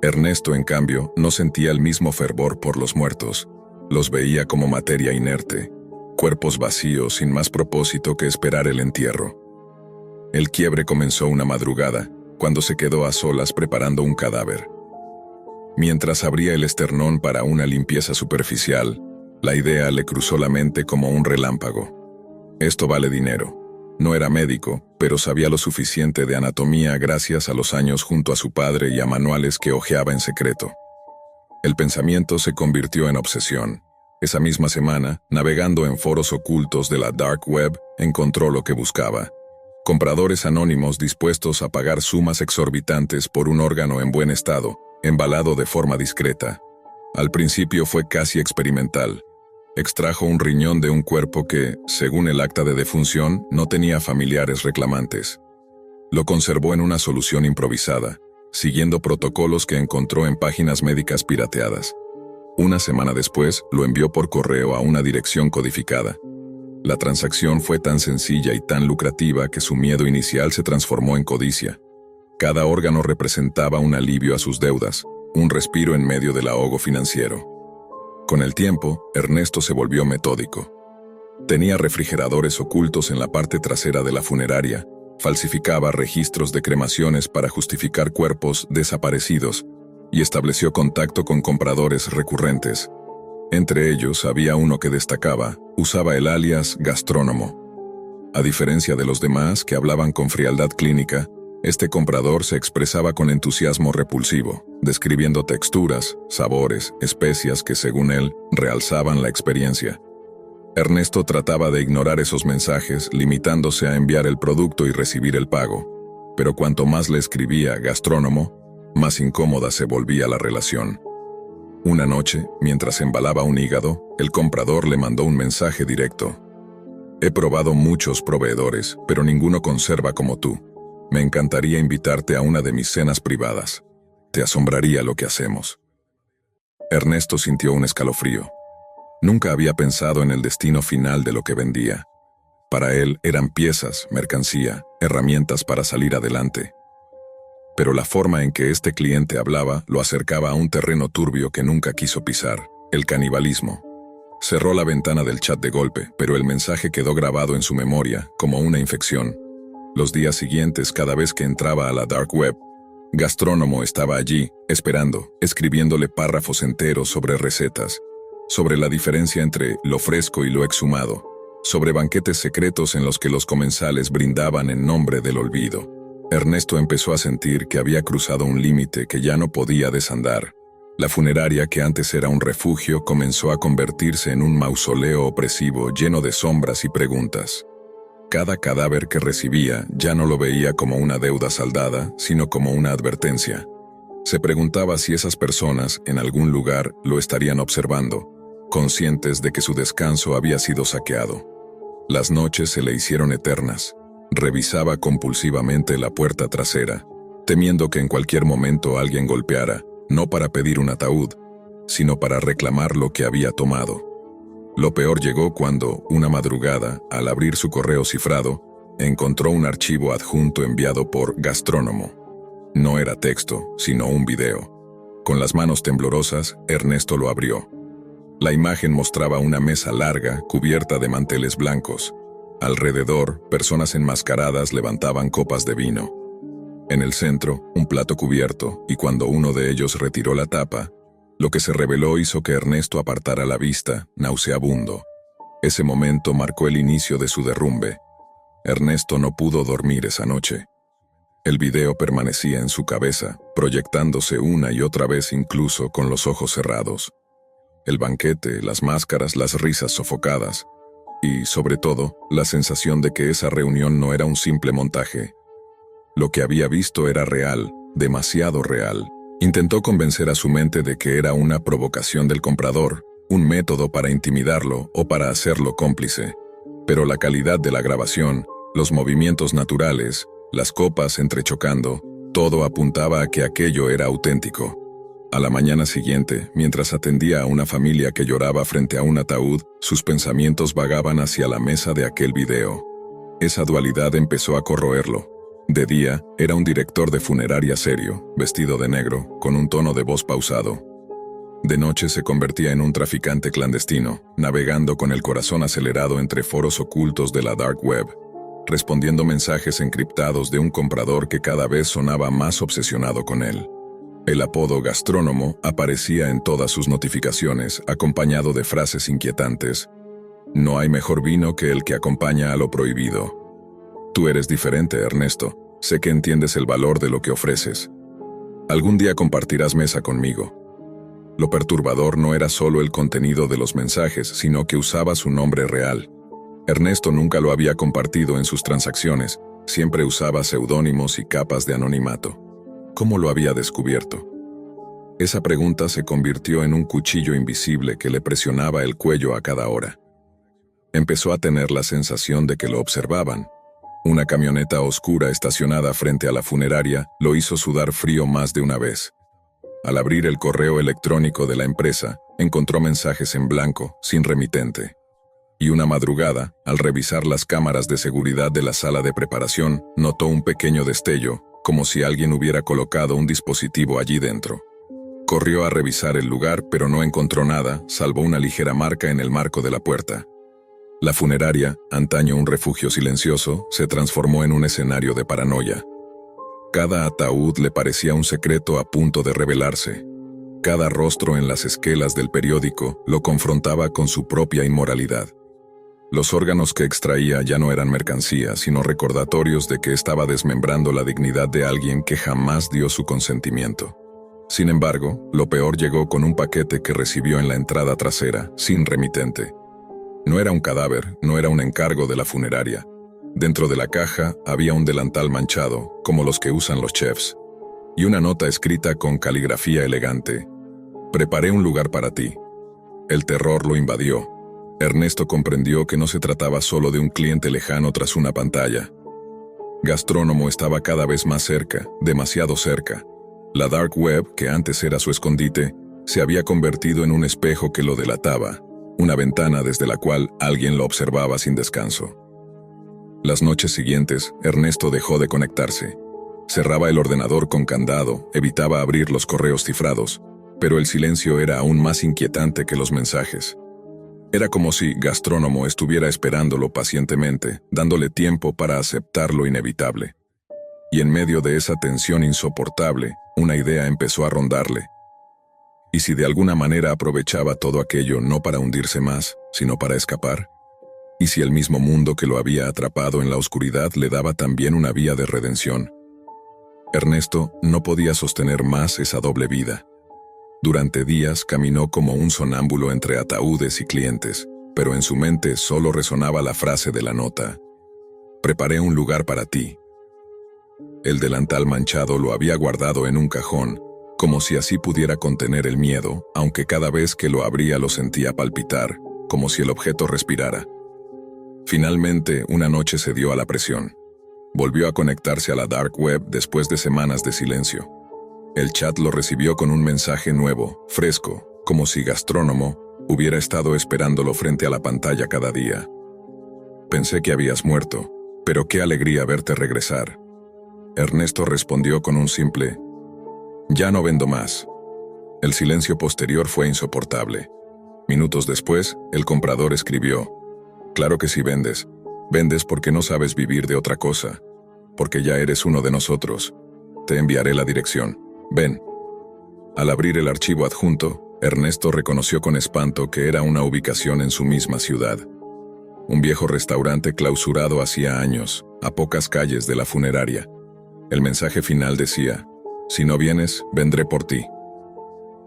Ernesto, en cambio, no sentía el mismo fervor por los muertos. Los veía como materia inerte, cuerpos vacíos sin más propósito que esperar el entierro. El quiebre comenzó una madrugada, cuando se quedó a solas preparando un cadáver. Mientras abría el esternón para una limpieza superficial, la idea le cruzó la mente como un relámpago. Esto vale dinero. No era médico, pero sabía lo suficiente de anatomía gracias a los años junto a su padre y a manuales que hojeaba en secreto. El pensamiento se convirtió en obsesión. Esa misma semana, navegando en foros ocultos de la Dark Web, encontró lo que buscaba. Compradores anónimos dispuestos a pagar sumas exorbitantes por un órgano en buen estado, embalado de forma discreta. Al principio fue casi experimental. Extrajo un riñón de un cuerpo que, según el acta de defunción, no tenía familiares reclamantes. Lo conservó en una solución improvisada, siguiendo protocolos que encontró en páginas médicas pirateadas. Una semana después, lo envió por correo a una dirección codificada. La transacción fue tan sencilla y tan lucrativa que su miedo inicial se transformó en codicia. Cada órgano representaba un alivio a sus deudas, un respiro en medio del ahogo financiero. Con el tiempo, Ernesto se volvió metódico. Tenía refrigeradores ocultos en la parte trasera de la funeraria, falsificaba registros de cremaciones para justificar cuerpos desaparecidos y estableció contacto con compradores recurrentes. Entre ellos había uno que destacaba, usaba el alias Gastrónomo. A diferencia de los demás que hablaban con frialdad clínica, este comprador se expresaba con entusiasmo repulsivo, describiendo texturas, sabores, especias que, según él, realzaban la experiencia. Ernesto trataba de ignorar esos mensajes, limitándose a enviar el producto y recibir el pago. Pero cuanto más le escribía Gastrónomo, más incómoda se volvía la relación. Una noche, mientras embalaba un hígado, el comprador le mandó un mensaje directo. «He probado muchos proveedores, pero ninguno conserva como tú. Me encantaría invitarte a una de mis cenas privadas. Te asombraría lo que hacemos». Ernesto sintió un escalofrío. Nunca había pensado en el destino final de lo que vendía. Para él eran piezas, mercancía, herramientas para salir adelante. Pero la forma en que este cliente hablaba lo acercaba a un terreno turbio que nunca quiso pisar, el canibalismo. Cerró la ventana del chat de golpe, pero el mensaje quedó grabado en su memoria, como una infección. Los días siguientes, cada vez que entraba a la Dark Web, Gastrónomo estaba allí, esperando, escribiéndole párrafos enteros sobre recetas, sobre la diferencia entre lo fresco y lo exhumado, sobre banquetes secretos en los que los comensales brindaban en nombre del olvido. Ernesto empezó a sentir que había cruzado un límite que ya no podía desandar. La funeraria, que antes era un refugio, comenzó a convertirse en un mausoleo opresivo lleno de sombras y preguntas. Cada cadáver que recibía ya no lo veía como una deuda saldada, sino como una advertencia. Se preguntaba si esas personas, en algún lugar, lo estarían observando, conscientes de que su descanso había sido saqueado. Las noches se le hicieron eternas. Revisaba compulsivamente la puerta trasera, temiendo que en cualquier momento alguien golpeara, no para pedir un ataúd, sino para reclamar lo que había tomado. Lo peor llegó cuando, una madrugada, al abrir su correo cifrado, encontró un archivo adjunto enviado por Gastrónomo. No era texto, sino un video. Con las manos temblorosas, Ernesto lo abrió. La imagen mostraba una mesa larga, cubierta de manteles blancos. Alrededor, personas enmascaradas levantaban copas de vino. En el centro, un plato cubierto, y cuando uno de ellos retiró la tapa, lo que se reveló hizo que Ernesto apartara la vista, nauseabundo. Ese momento marcó el inicio de su derrumbe. Ernesto no pudo dormir esa noche. El video permanecía en su cabeza, proyectándose una y otra vez incluso con los ojos cerrados. El banquete, las máscaras, las risas sofocadas, y, sobre todo, la sensación de que esa reunión no era un simple montaje. Lo que había visto era real, demasiado real. Intentó convencer a su mente de que era una provocación del comprador, un método para intimidarlo o para hacerlo cómplice. Pero la calidad de la grabación, los movimientos naturales, las copas entrechocando, todo apuntaba a que aquello era auténtico. A la mañana siguiente, mientras atendía a una familia que lloraba frente a un ataúd, sus pensamientos vagaban hacia la mesa de aquel video. Esa dualidad empezó a corroerlo. De día, era un director de funeraria serio, vestido de negro, con un tono de voz pausado. De noche se convertía en un traficante clandestino, navegando con el corazón acelerado entre foros ocultos de la Dark Web, respondiendo mensajes encriptados de un comprador que cada vez sonaba más obsesionado con él. El apodo Gastrónomo aparecía en todas sus notificaciones, acompañado de frases inquietantes. No hay mejor vino que el que acompaña a lo prohibido. Tú eres diferente, Ernesto. Sé que entiendes el valor de lo que ofreces. Algún día compartirás mesa conmigo. Lo perturbador no era solo el contenido de los mensajes, sino que usaba su nombre real. Ernesto nunca lo había compartido en sus transacciones, siempre usaba seudónimos y capas de anonimato. ¿Cómo lo había descubierto? Esa pregunta se convirtió en un cuchillo invisible que le presionaba el cuello a cada hora. Empezó a tener la sensación de que lo observaban. Una camioneta oscura estacionada frente a la funeraria lo hizo sudar frío más de una vez. Al abrir el correo electrónico de la empresa, encontró mensajes en blanco, sin remitente. Y una madrugada, al revisar las cámaras de seguridad de la sala de preparación, notó un pequeño destello, como si alguien hubiera colocado un dispositivo allí dentro. Corrió a revisar el lugar, pero no encontró nada, salvo una ligera marca en el marco de la puerta. La funeraria, antaño un refugio silencioso, se transformó en un escenario de paranoia. Cada ataúd le parecía un secreto a punto de revelarse. Cada rostro en las esquelas del periódico lo confrontaba con su propia inmoralidad. Los órganos que extraía ya no eran mercancía, sino recordatorios de que estaba desmembrando la dignidad de alguien que jamás dio su consentimiento. Sin embargo, lo peor llegó con un paquete que recibió en la entrada trasera, sin remitente. No era un cadáver, no era un encargo de la funeraria. Dentro de la caja había un delantal manchado, como los que usan los chefs, y una nota escrita con caligrafía elegante. Preparé un lugar para ti. El terror lo invadió. Ernesto comprendió que no se trataba solo de un cliente lejano tras una pantalla. Gastrónomo estaba cada vez más cerca, demasiado cerca. La dark web, que antes era su escondite, se había convertido en un espejo que lo delataba, una ventana desde la cual alguien lo observaba sin descanso. Las noches siguientes, Ernesto dejó de conectarse. Cerraba el ordenador con candado, evitaba abrir los correos cifrados, pero el silencio era aún más inquietante que los mensajes. Era como si Gastrónomo estuviera esperándolo pacientemente, dándole tiempo para aceptar lo inevitable. Y en medio de esa tensión insoportable, una idea empezó a rondarle. ¿Y si de alguna manera aprovechaba todo aquello no para hundirse más, sino para escapar? ¿Y si el mismo mundo que lo había atrapado en la oscuridad le daba también una vía de redención? Ernesto no podía sostener más esa doble vida. Durante días caminó como un sonámbulo entre ataúdes y clientes, pero en su mente solo resonaba la frase de la nota. Preparé un lugar para ti. El delantal manchado lo había guardado en un cajón, como si así pudiera contener el miedo, aunque cada vez que lo abría lo sentía palpitar, como si el objeto respirara. Finalmente, una noche cedió a la presión. Volvió a conectarse a la dark web después de semanas de silencio. El chat lo recibió con un mensaje nuevo, fresco, como si Gastrónomo hubiera estado esperándolo frente a la pantalla cada día. Pensé que habías muerto, pero qué alegría verte regresar. Ernesto respondió con un simple, ya no vendo más. El silencio posterior fue insoportable. Minutos después, el comprador escribió, claro que sí vendes. Vendes porque no sabes vivir de otra cosa. Porque ya eres uno de nosotros. Te enviaré la dirección. Ven. Al abrir el archivo adjunto, Ernesto reconoció con espanto que era una ubicación en su misma ciudad. Un viejo restaurante clausurado hacía años, a pocas calles de la funeraria. El mensaje final decía, si no vienes, vendré por ti.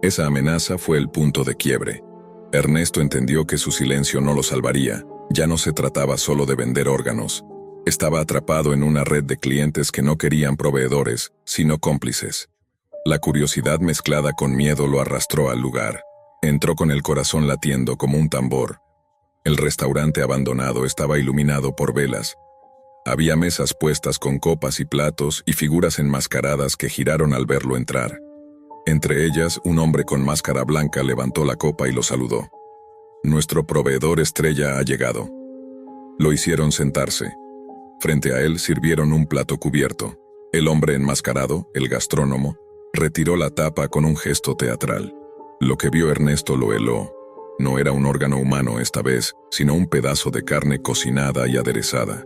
Esa amenaza fue el punto de quiebre. Ernesto entendió que su silencio no lo salvaría. Ya no se trataba solo de vender órganos. Estaba atrapado en una red de clientes que no querían proveedores, sino cómplices. La curiosidad mezclada con miedo lo arrastró al lugar. Entró con el corazón latiendo como un tambor. El restaurante abandonado estaba iluminado por velas. Había mesas puestas con copas y platos y figuras enmascaradas que giraron al verlo entrar. Entre ellas, un hombre con máscara blanca levantó la copa y lo saludó. Nuestro proveedor estrella ha llegado. Lo hicieron sentarse. Frente a él sirvieron un plato cubierto. El hombre enmascarado, el gastrónomo, retiró la tapa con un gesto teatral. Lo que vio Ernesto lo heló. No era un órgano humano esta vez, sino un pedazo de carne cocinada y aderezada.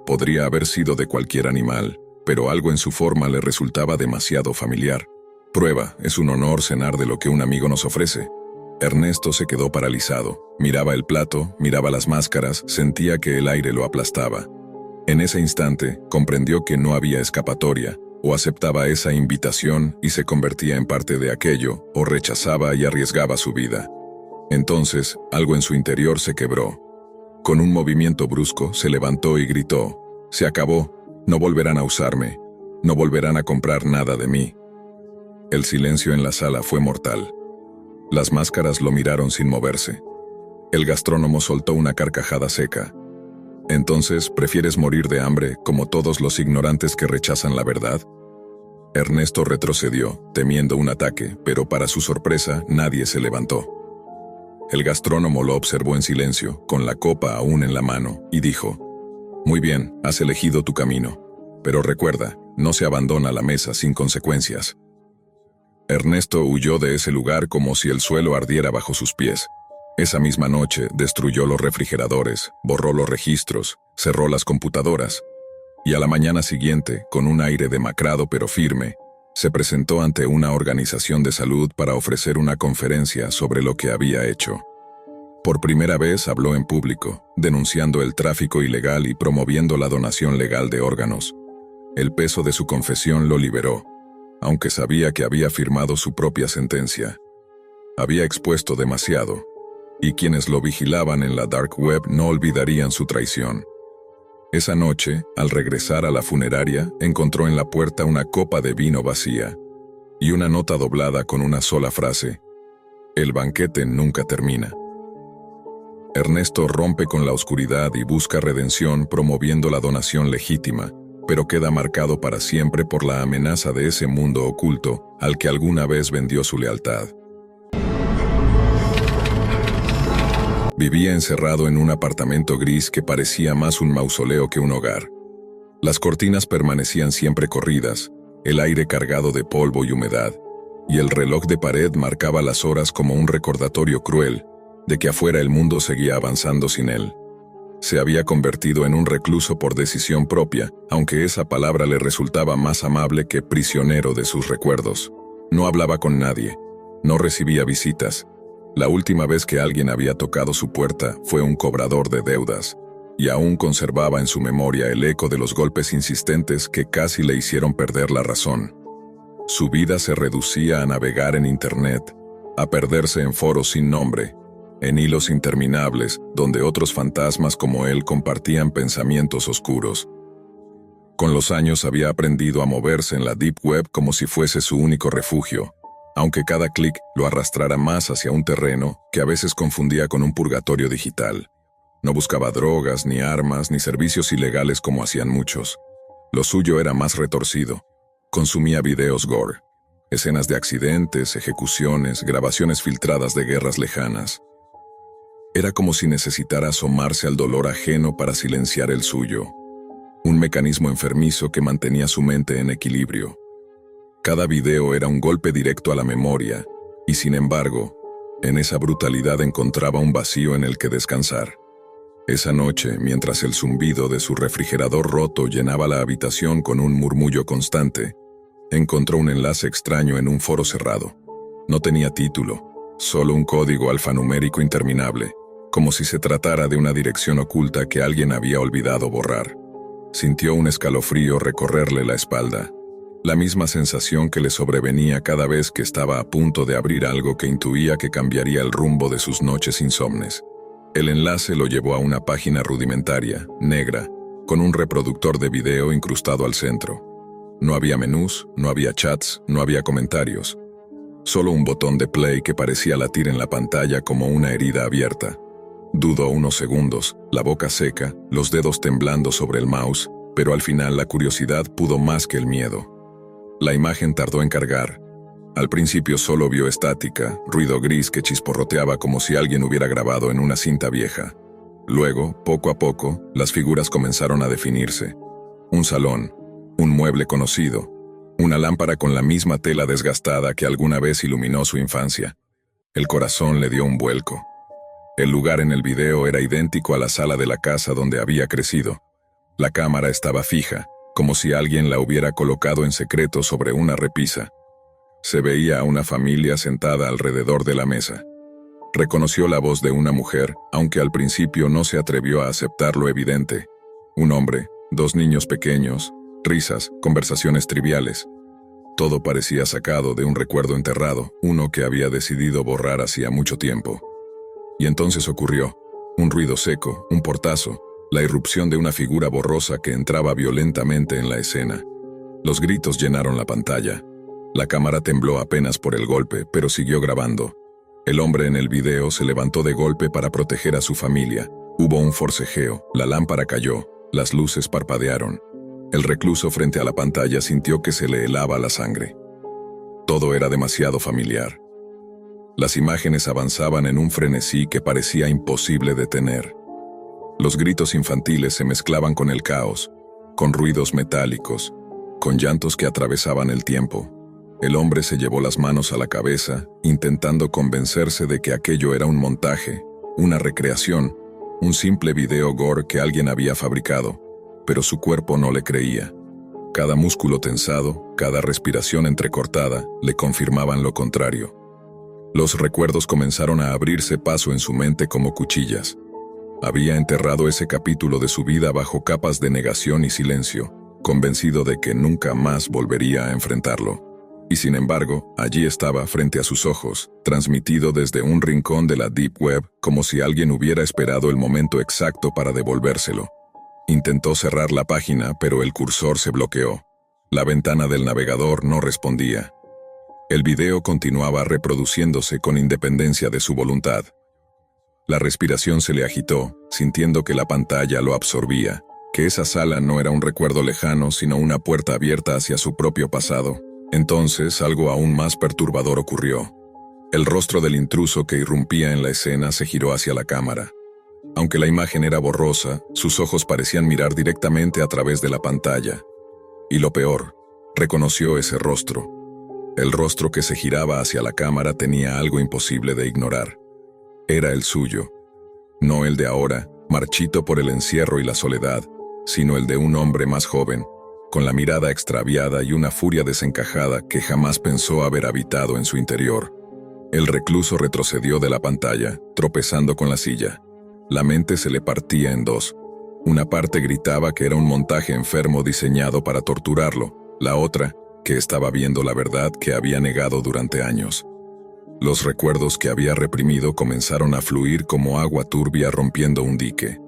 Podría haber sido de cualquier animal, pero algo en su forma le resultaba demasiado familiar. Prueba, es un honor cenar de lo que un amigo nos ofrece. Ernesto se quedó paralizado. Miraba el plato, miraba las máscaras, sentía que el aire lo aplastaba. En ese instante, comprendió que no había escapatoria. O aceptaba esa invitación y se convertía en parte de aquello, o rechazaba y arriesgaba su vida. Entonces, algo en su interior se quebró. Con un movimiento brusco, se levantó y gritó: «Se acabó, no volverán a usarme, no volverán a comprar nada de mí». El silencio en la sala fue mortal. Las máscaras lo miraron sin moverse. El gastrónomo soltó una carcajada seca. «Entonces, ¿prefieres morir de hambre, como todos los ignorantes que rechazan la verdad?». Ernesto retrocedió, temiendo un ataque, pero para su sorpresa, nadie se levantó. El gastrónomo lo observó en silencio, con la copa aún en la mano, y dijo: «Muy bien, has elegido tu camino. Pero recuerda, no se abandona la mesa sin consecuencias». Ernesto huyó de ese lugar como si el suelo ardiera bajo sus pies. Esa misma noche destruyó los refrigeradores, borró los registros, cerró las computadoras. Y a la mañana siguiente, con un aire demacrado pero firme, se presentó ante una organización de salud para ofrecer una conferencia sobre lo que había hecho. Por primera vez habló en público, denunciando el tráfico ilegal y promoviendo la donación legal de órganos. El peso de su confesión lo liberó, aunque sabía que había firmado su propia sentencia. Había expuesto demasiado, y quienes lo vigilaban en la dark web no olvidarían su traición. Esa noche, al regresar a la funeraria, encontró en la puerta una copa de vino vacía y una nota doblada con una sola frase: «El banquete nunca termina». Ernesto rompe con la oscuridad y busca redención promoviendo la donación legítima, pero queda marcado para siempre por la amenaza de ese mundo oculto al que alguna vez vendió su lealtad. Vivía encerrado en un apartamento gris que parecía más un mausoleo que un hogar. Las cortinas permanecían siempre corridas, el aire cargado de polvo y humedad, y el reloj de pared marcaba las horas como un recordatorio cruel de que afuera el mundo seguía avanzando sin él. Se había convertido en un recluso por decisión propia, aunque esa palabra le resultaba más amable que prisionero de sus recuerdos. No hablaba con nadie, no recibía visitas. La última vez que alguien había tocado su puerta fue un cobrador de deudas, y aún conservaba en su memoria el eco de los golpes insistentes que casi le hicieron perder la razón. Su vida se reducía a navegar en Internet, a perderse en foros sin nombre, en hilos interminables donde otros fantasmas como él compartían pensamientos oscuros. Con los años había aprendido a moverse en la Deep Web como si fuese su único refugio, aunque cada clic lo arrastrara más hacia un terreno que a veces confundía con un purgatorio digital. No buscaba drogas, ni armas, ni servicios ilegales como hacían muchos. Lo suyo era más retorcido. Consumía videos gore, escenas de accidentes, ejecuciones, grabaciones filtradas de guerras lejanas. Era como si necesitara asomarse al dolor ajeno para silenciar el suyo. Un mecanismo enfermizo que mantenía su mente en equilibrio. Cada video era un golpe directo a la memoria, y sin embargo, en esa brutalidad encontraba un vacío en el que descansar. Esa noche, mientras el zumbido de su refrigerador roto llenaba la habitación con un murmullo constante, encontró un enlace extraño en un foro cerrado. No tenía título, solo un código alfanumérico interminable, como si se tratara de una dirección oculta que alguien había olvidado borrar. Sintió un escalofrío recorrerle la espalda. La misma sensación que le sobrevenía cada vez que estaba a punto de abrir algo que intuía que cambiaría el rumbo de sus noches insomnes. El enlace lo llevó a una página rudimentaria, negra, con un reproductor de video incrustado al centro. No había menús, no había chats, no había comentarios. Solo un botón de play que parecía latir en la pantalla como una herida abierta. Dudó unos segundos, la boca seca, los dedos temblando sobre el mouse, pero al final la curiosidad pudo más que el miedo. La imagen tardó en cargar. Al principio solo vio estática, ruido gris que chisporroteaba como si alguien hubiera grabado en una cinta vieja. Luego, poco a poco, las figuras comenzaron a definirse. Un salón, un mueble conocido, una lámpara con la misma tela desgastada que alguna vez iluminó su infancia. El corazón le dio un vuelco. El lugar en el video era idéntico a la sala de la casa donde había crecido. La cámara estaba fija, como si alguien la hubiera colocado en secreto sobre una repisa. Se veía a una familia sentada alrededor de la mesa. Reconoció la voz de una mujer, aunque al principio no se atrevió a aceptar lo evidente. Un hombre, dos niños pequeños, risas, conversaciones triviales. Todo parecía sacado de un recuerdo enterrado, uno que había decidido borrar hacía mucho tiempo. Y entonces ocurrió. Un ruido seco, un portazo, la irrupción de una figura borrosa que entraba violentamente en la escena. Los gritos llenaron la pantalla. La cámara tembló apenas por el golpe, pero siguió grabando. El hombre en el video se levantó de golpe para proteger a su familia. Hubo un forcejeo, la lámpara cayó, las luces parpadearon. El recluso frente a la pantalla sintió que se le helaba la sangre. Todo era demasiado familiar. Las imágenes avanzaban en un frenesí que parecía imposible detener. Los gritos infantiles se mezclaban con el caos, con ruidos metálicos, con llantos que atravesaban el tiempo. El hombre se llevó las manos a la cabeza, intentando convencerse de que aquello era un montaje, una recreación, un simple video gore que alguien había fabricado, pero su cuerpo no le creía. Cada músculo tensado, cada respiración entrecortada, le confirmaban lo contrario. Los recuerdos comenzaron a abrirse paso en su mente como cuchillas. Había enterrado ese capítulo de su vida bajo capas de negación y silencio, convencido de que nunca más volvería a enfrentarlo. Y sin embargo, allí estaba frente a sus ojos, transmitido desde un rincón de la Deep Web, como si alguien hubiera esperado el momento exacto para devolvérselo. Intentó cerrar la página, pero el cursor se bloqueó. La ventana del navegador no respondía. El video continuaba reproduciéndose con independencia de su voluntad. La respiración se le agitó, sintiendo que la pantalla lo absorbía, que esa sala no era un recuerdo lejano, sino una puerta abierta hacia su propio pasado. Entonces, algo aún más perturbador ocurrió. El rostro del intruso que irrumpía en la escena se giró hacia la cámara. Aunque la imagen era borrosa, sus ojos parecían mirar directamente a través de la pantalla. Y lo peor, reconoció ese rostro. El rostro que se giraba hacia la cámara tenía algo imposible de ignorar. Era el suyo. No el de ahora, marchito por el encierro y la soledad, sino el de un hombre más joven, con la mirada extraviada y una furia desencajada que jamás pensó haber habitado en su interior. El recluso retrocedió de la pantalla, tropezando con la silla. La mente se le partía en dos. Una parte gritaba que era un montaje enfermo diseñado para torturarlo, la otra, que estaba viendo la verdad que había negado durante años. Los recuerdos que había reprimido comenzaron a fluir como agua turbia rompiendo un dique.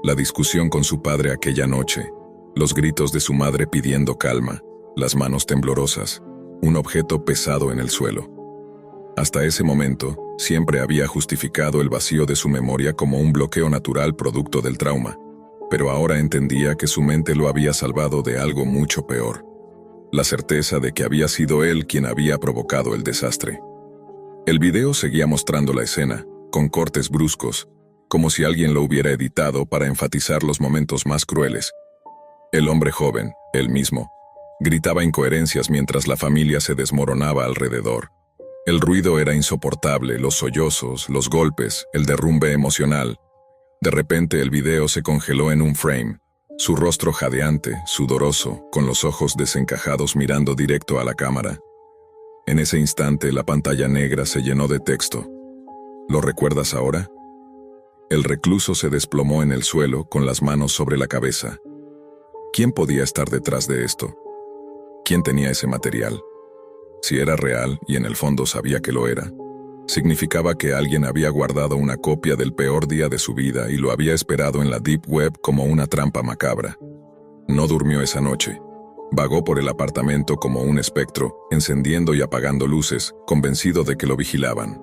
La discusión con su padre aquella noche, los gritos de su madre pidiendo calma, las manos temblorosas, un objeto pesado en el suelo. Hasta ese momento, siempre había justificado el vacío de su memoria como un bloqueo natural producto del trauma, pero ahora entendía que su mente lo había salvado de algo mucho peor. La certeza de que había sido él quien había provocado el desastre. El video seguía mostrando la escena, con cortes bruscos, como si alguien lo hubiera editado para enfatizar los momentos más crueles. El hombre joven, él mismo, gritaba incoherencias mientras la familia se desmoronaba alrededor. El ruido era insoportable, los sollozos, los golpes, el derrumbe emocional. De repente el video se congeló en un frame, su rostro jadeante, sudoroso, con los ojos desencajados mirando directo a la cámara. En ese instante la pantalla negra se llenó de texto. ¿Lo recuerdas ahora? El recluso se desplomó en el suelo con las manos sobre la cabeza. ¿Quién podía estar detrás de esto? ¿Quién tenía ese material? Si era real, y en el fondo sabía que lo era, significaba que alguien había guardado una copia del peor día de su vida y lo había esperado en la Deep Web como una trampa macabra. No durmió esa noche. Vagó por el apartamento como un espectro, encendiendo y apagando luces, convencido de que lo vigilaban.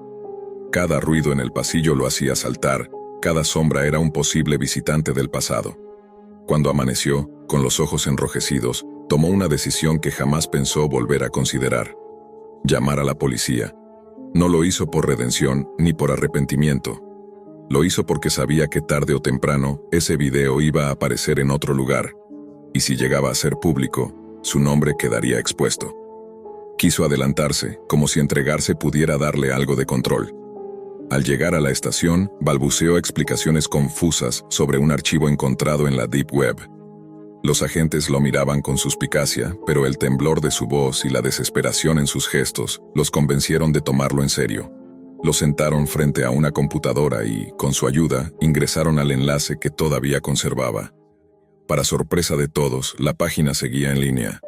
Cada ruido en el pasillo lo hacía saltar, cada sombra era un posible visitante del pasado. Cuando amaneció, con los ojos enrojecidos, tomó una decisión que jamás pensó volver a considerar: llamar a la policía. No lo hizo por redención ni por arrepentimiento. Lo hizo porque sabía que tarde o temprano ese video iba a aparecer en otro lugar, y si llegaba a ser público, su nombre quedaría expuesto. Quiso adelantarse, como si entregarse pudiera darle algo de control. Al llegar a la estación, balbuceó explicaciones confusas sobre un archivo encontrado en la Deep Web. Los agentes lo miraban con suspicacia, pero el temblor de su voz y la desesperación en sus gestos los convencieron de tomarlo en serio. Lo sentaron frente a una computadora y, con su ayuda, ingresaron al enlace que todavía conservaba. Para sorpresa de todos, la página seguía en línea.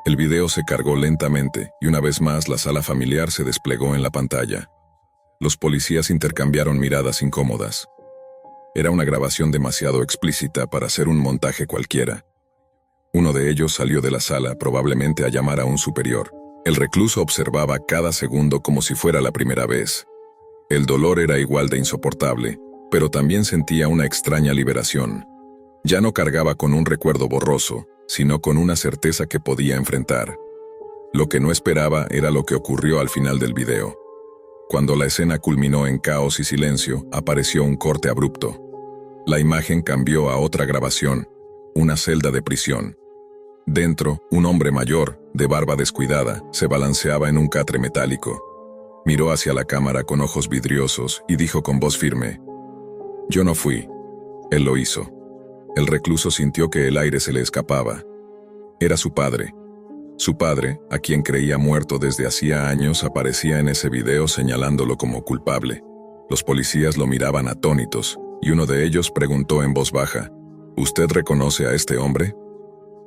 El video se cargó lentamente y una vez más la sala familiar se desplegó en la pantalla. Los policías intercambiaron miradas incómodas. Era una grabación demasiado explícita para ser un montaje cualquiera. Uno de ellos salió de la sala, probablemente a llamar a un superior. El recluso observaba cada segundo como si fuera la primera vez. El dolor era igual de insoportable, pero también sentía una extraña liberación. Ya no cargaba con un recuerdo borroso, sino con una certeza que podía enfrentar. Lo que no esperaba era lo que ocurrió al final del video. Cuando la escena culminó en caos y silencio, apareció un corte abrupto. La imagen cambió a otra grabación, una celda de prisión. Dentro, un hombre mayor, de barba descuidada, se balanceaba en un catre metálico. Miró hacia la cámara con ojos vidriosos y dijo con voz firme: «Yo no fui. Él lo hizo». El recluso sintió que el aire se le escapaba. Era su padre. Su padre, a quien creía muerto desde hacía años, aparecía en ese video señalándolo como culpable. Los policías lo miraban atónitos, y uno de ellos preguntó en voz baja: «¿Usted reconoce a este hombre?».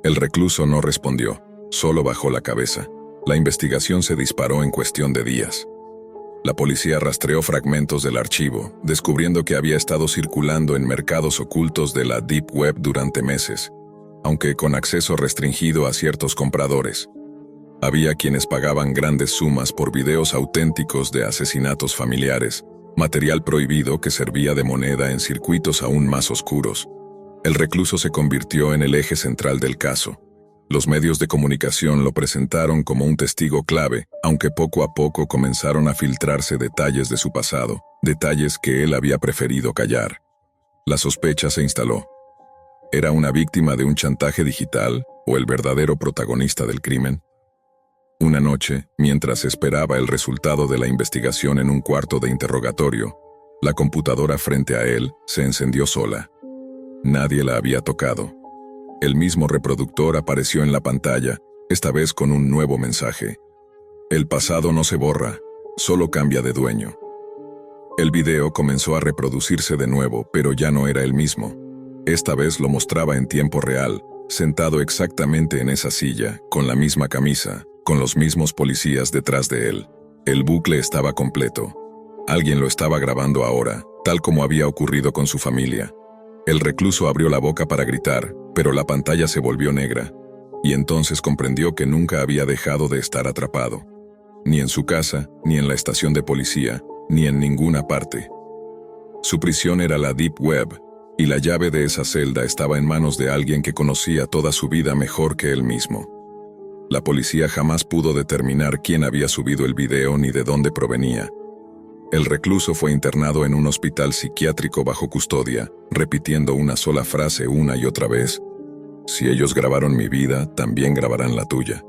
El recluso no respondió, solo bajó la cabeza. La investigación se disparó en cuestión de días. La policía rastreó fragmentos del archivo, descubriendo que había estado circulando en mercados ocultos de la Deep Web durante meses, aunque con acceso restringido a ciertos compradores. Había quienes pagaban grandes sumas por videos auténticos de asesinatos familiares, material prohibido que servía de moneda en circuitos aún más oscuros. El recluso se convirtió en el eje central del caso. Los medios de comunicación lo presentaron como un testigo clave, aunque poco a poco comenzaron a filtrarse detalles de su pasado, detalles que él había preferido callar. La sospecha se instaló. ¿Era una víctima de un chantaje digital o el verdadero protagonista del crimen? Una noche, mientras esperaba el resultado de la investigación en un cuarto de interrogatorio, la computadora frente a él se encendió sola. Nadie la había tocado. El mismo reproductor apareció en la pantalla, esta vez con un nuevo mensaje. El pasado no se borra, solo cambia de dueño. El video comenzó a reproducirse de nuevo, pero ya no era el mismo. Esta vez lo mostraba en tiempo real, sentado exactamente en esa silla, con la misma camisa, con los mismos policías detrás de él. El bucle estaba completo. Alguien lo estaba grabando ahora, tal como había ocurrido con su familia. El recluso abrió la boca para gritar, pero la pantalla se volvió negra, y entonces comprendió que nunca había dejado de estar atrapado. Ni en su casa, ni en la estación de policía, ni en ninguna parte. Su prisión era la Deep Web, y la llave de esa celda estaba en manos de alguien que conocía toda su vida mejor que él mismo. La policía jamás pudo determinar quién había subido el video ni de dónde provenía. El recluso fue internado en un hospital psiquiátrico bajo custodia, repitiendo una sola frase una y otra vez: «Si ellos grabaron mi vida, también grabarán la tuya».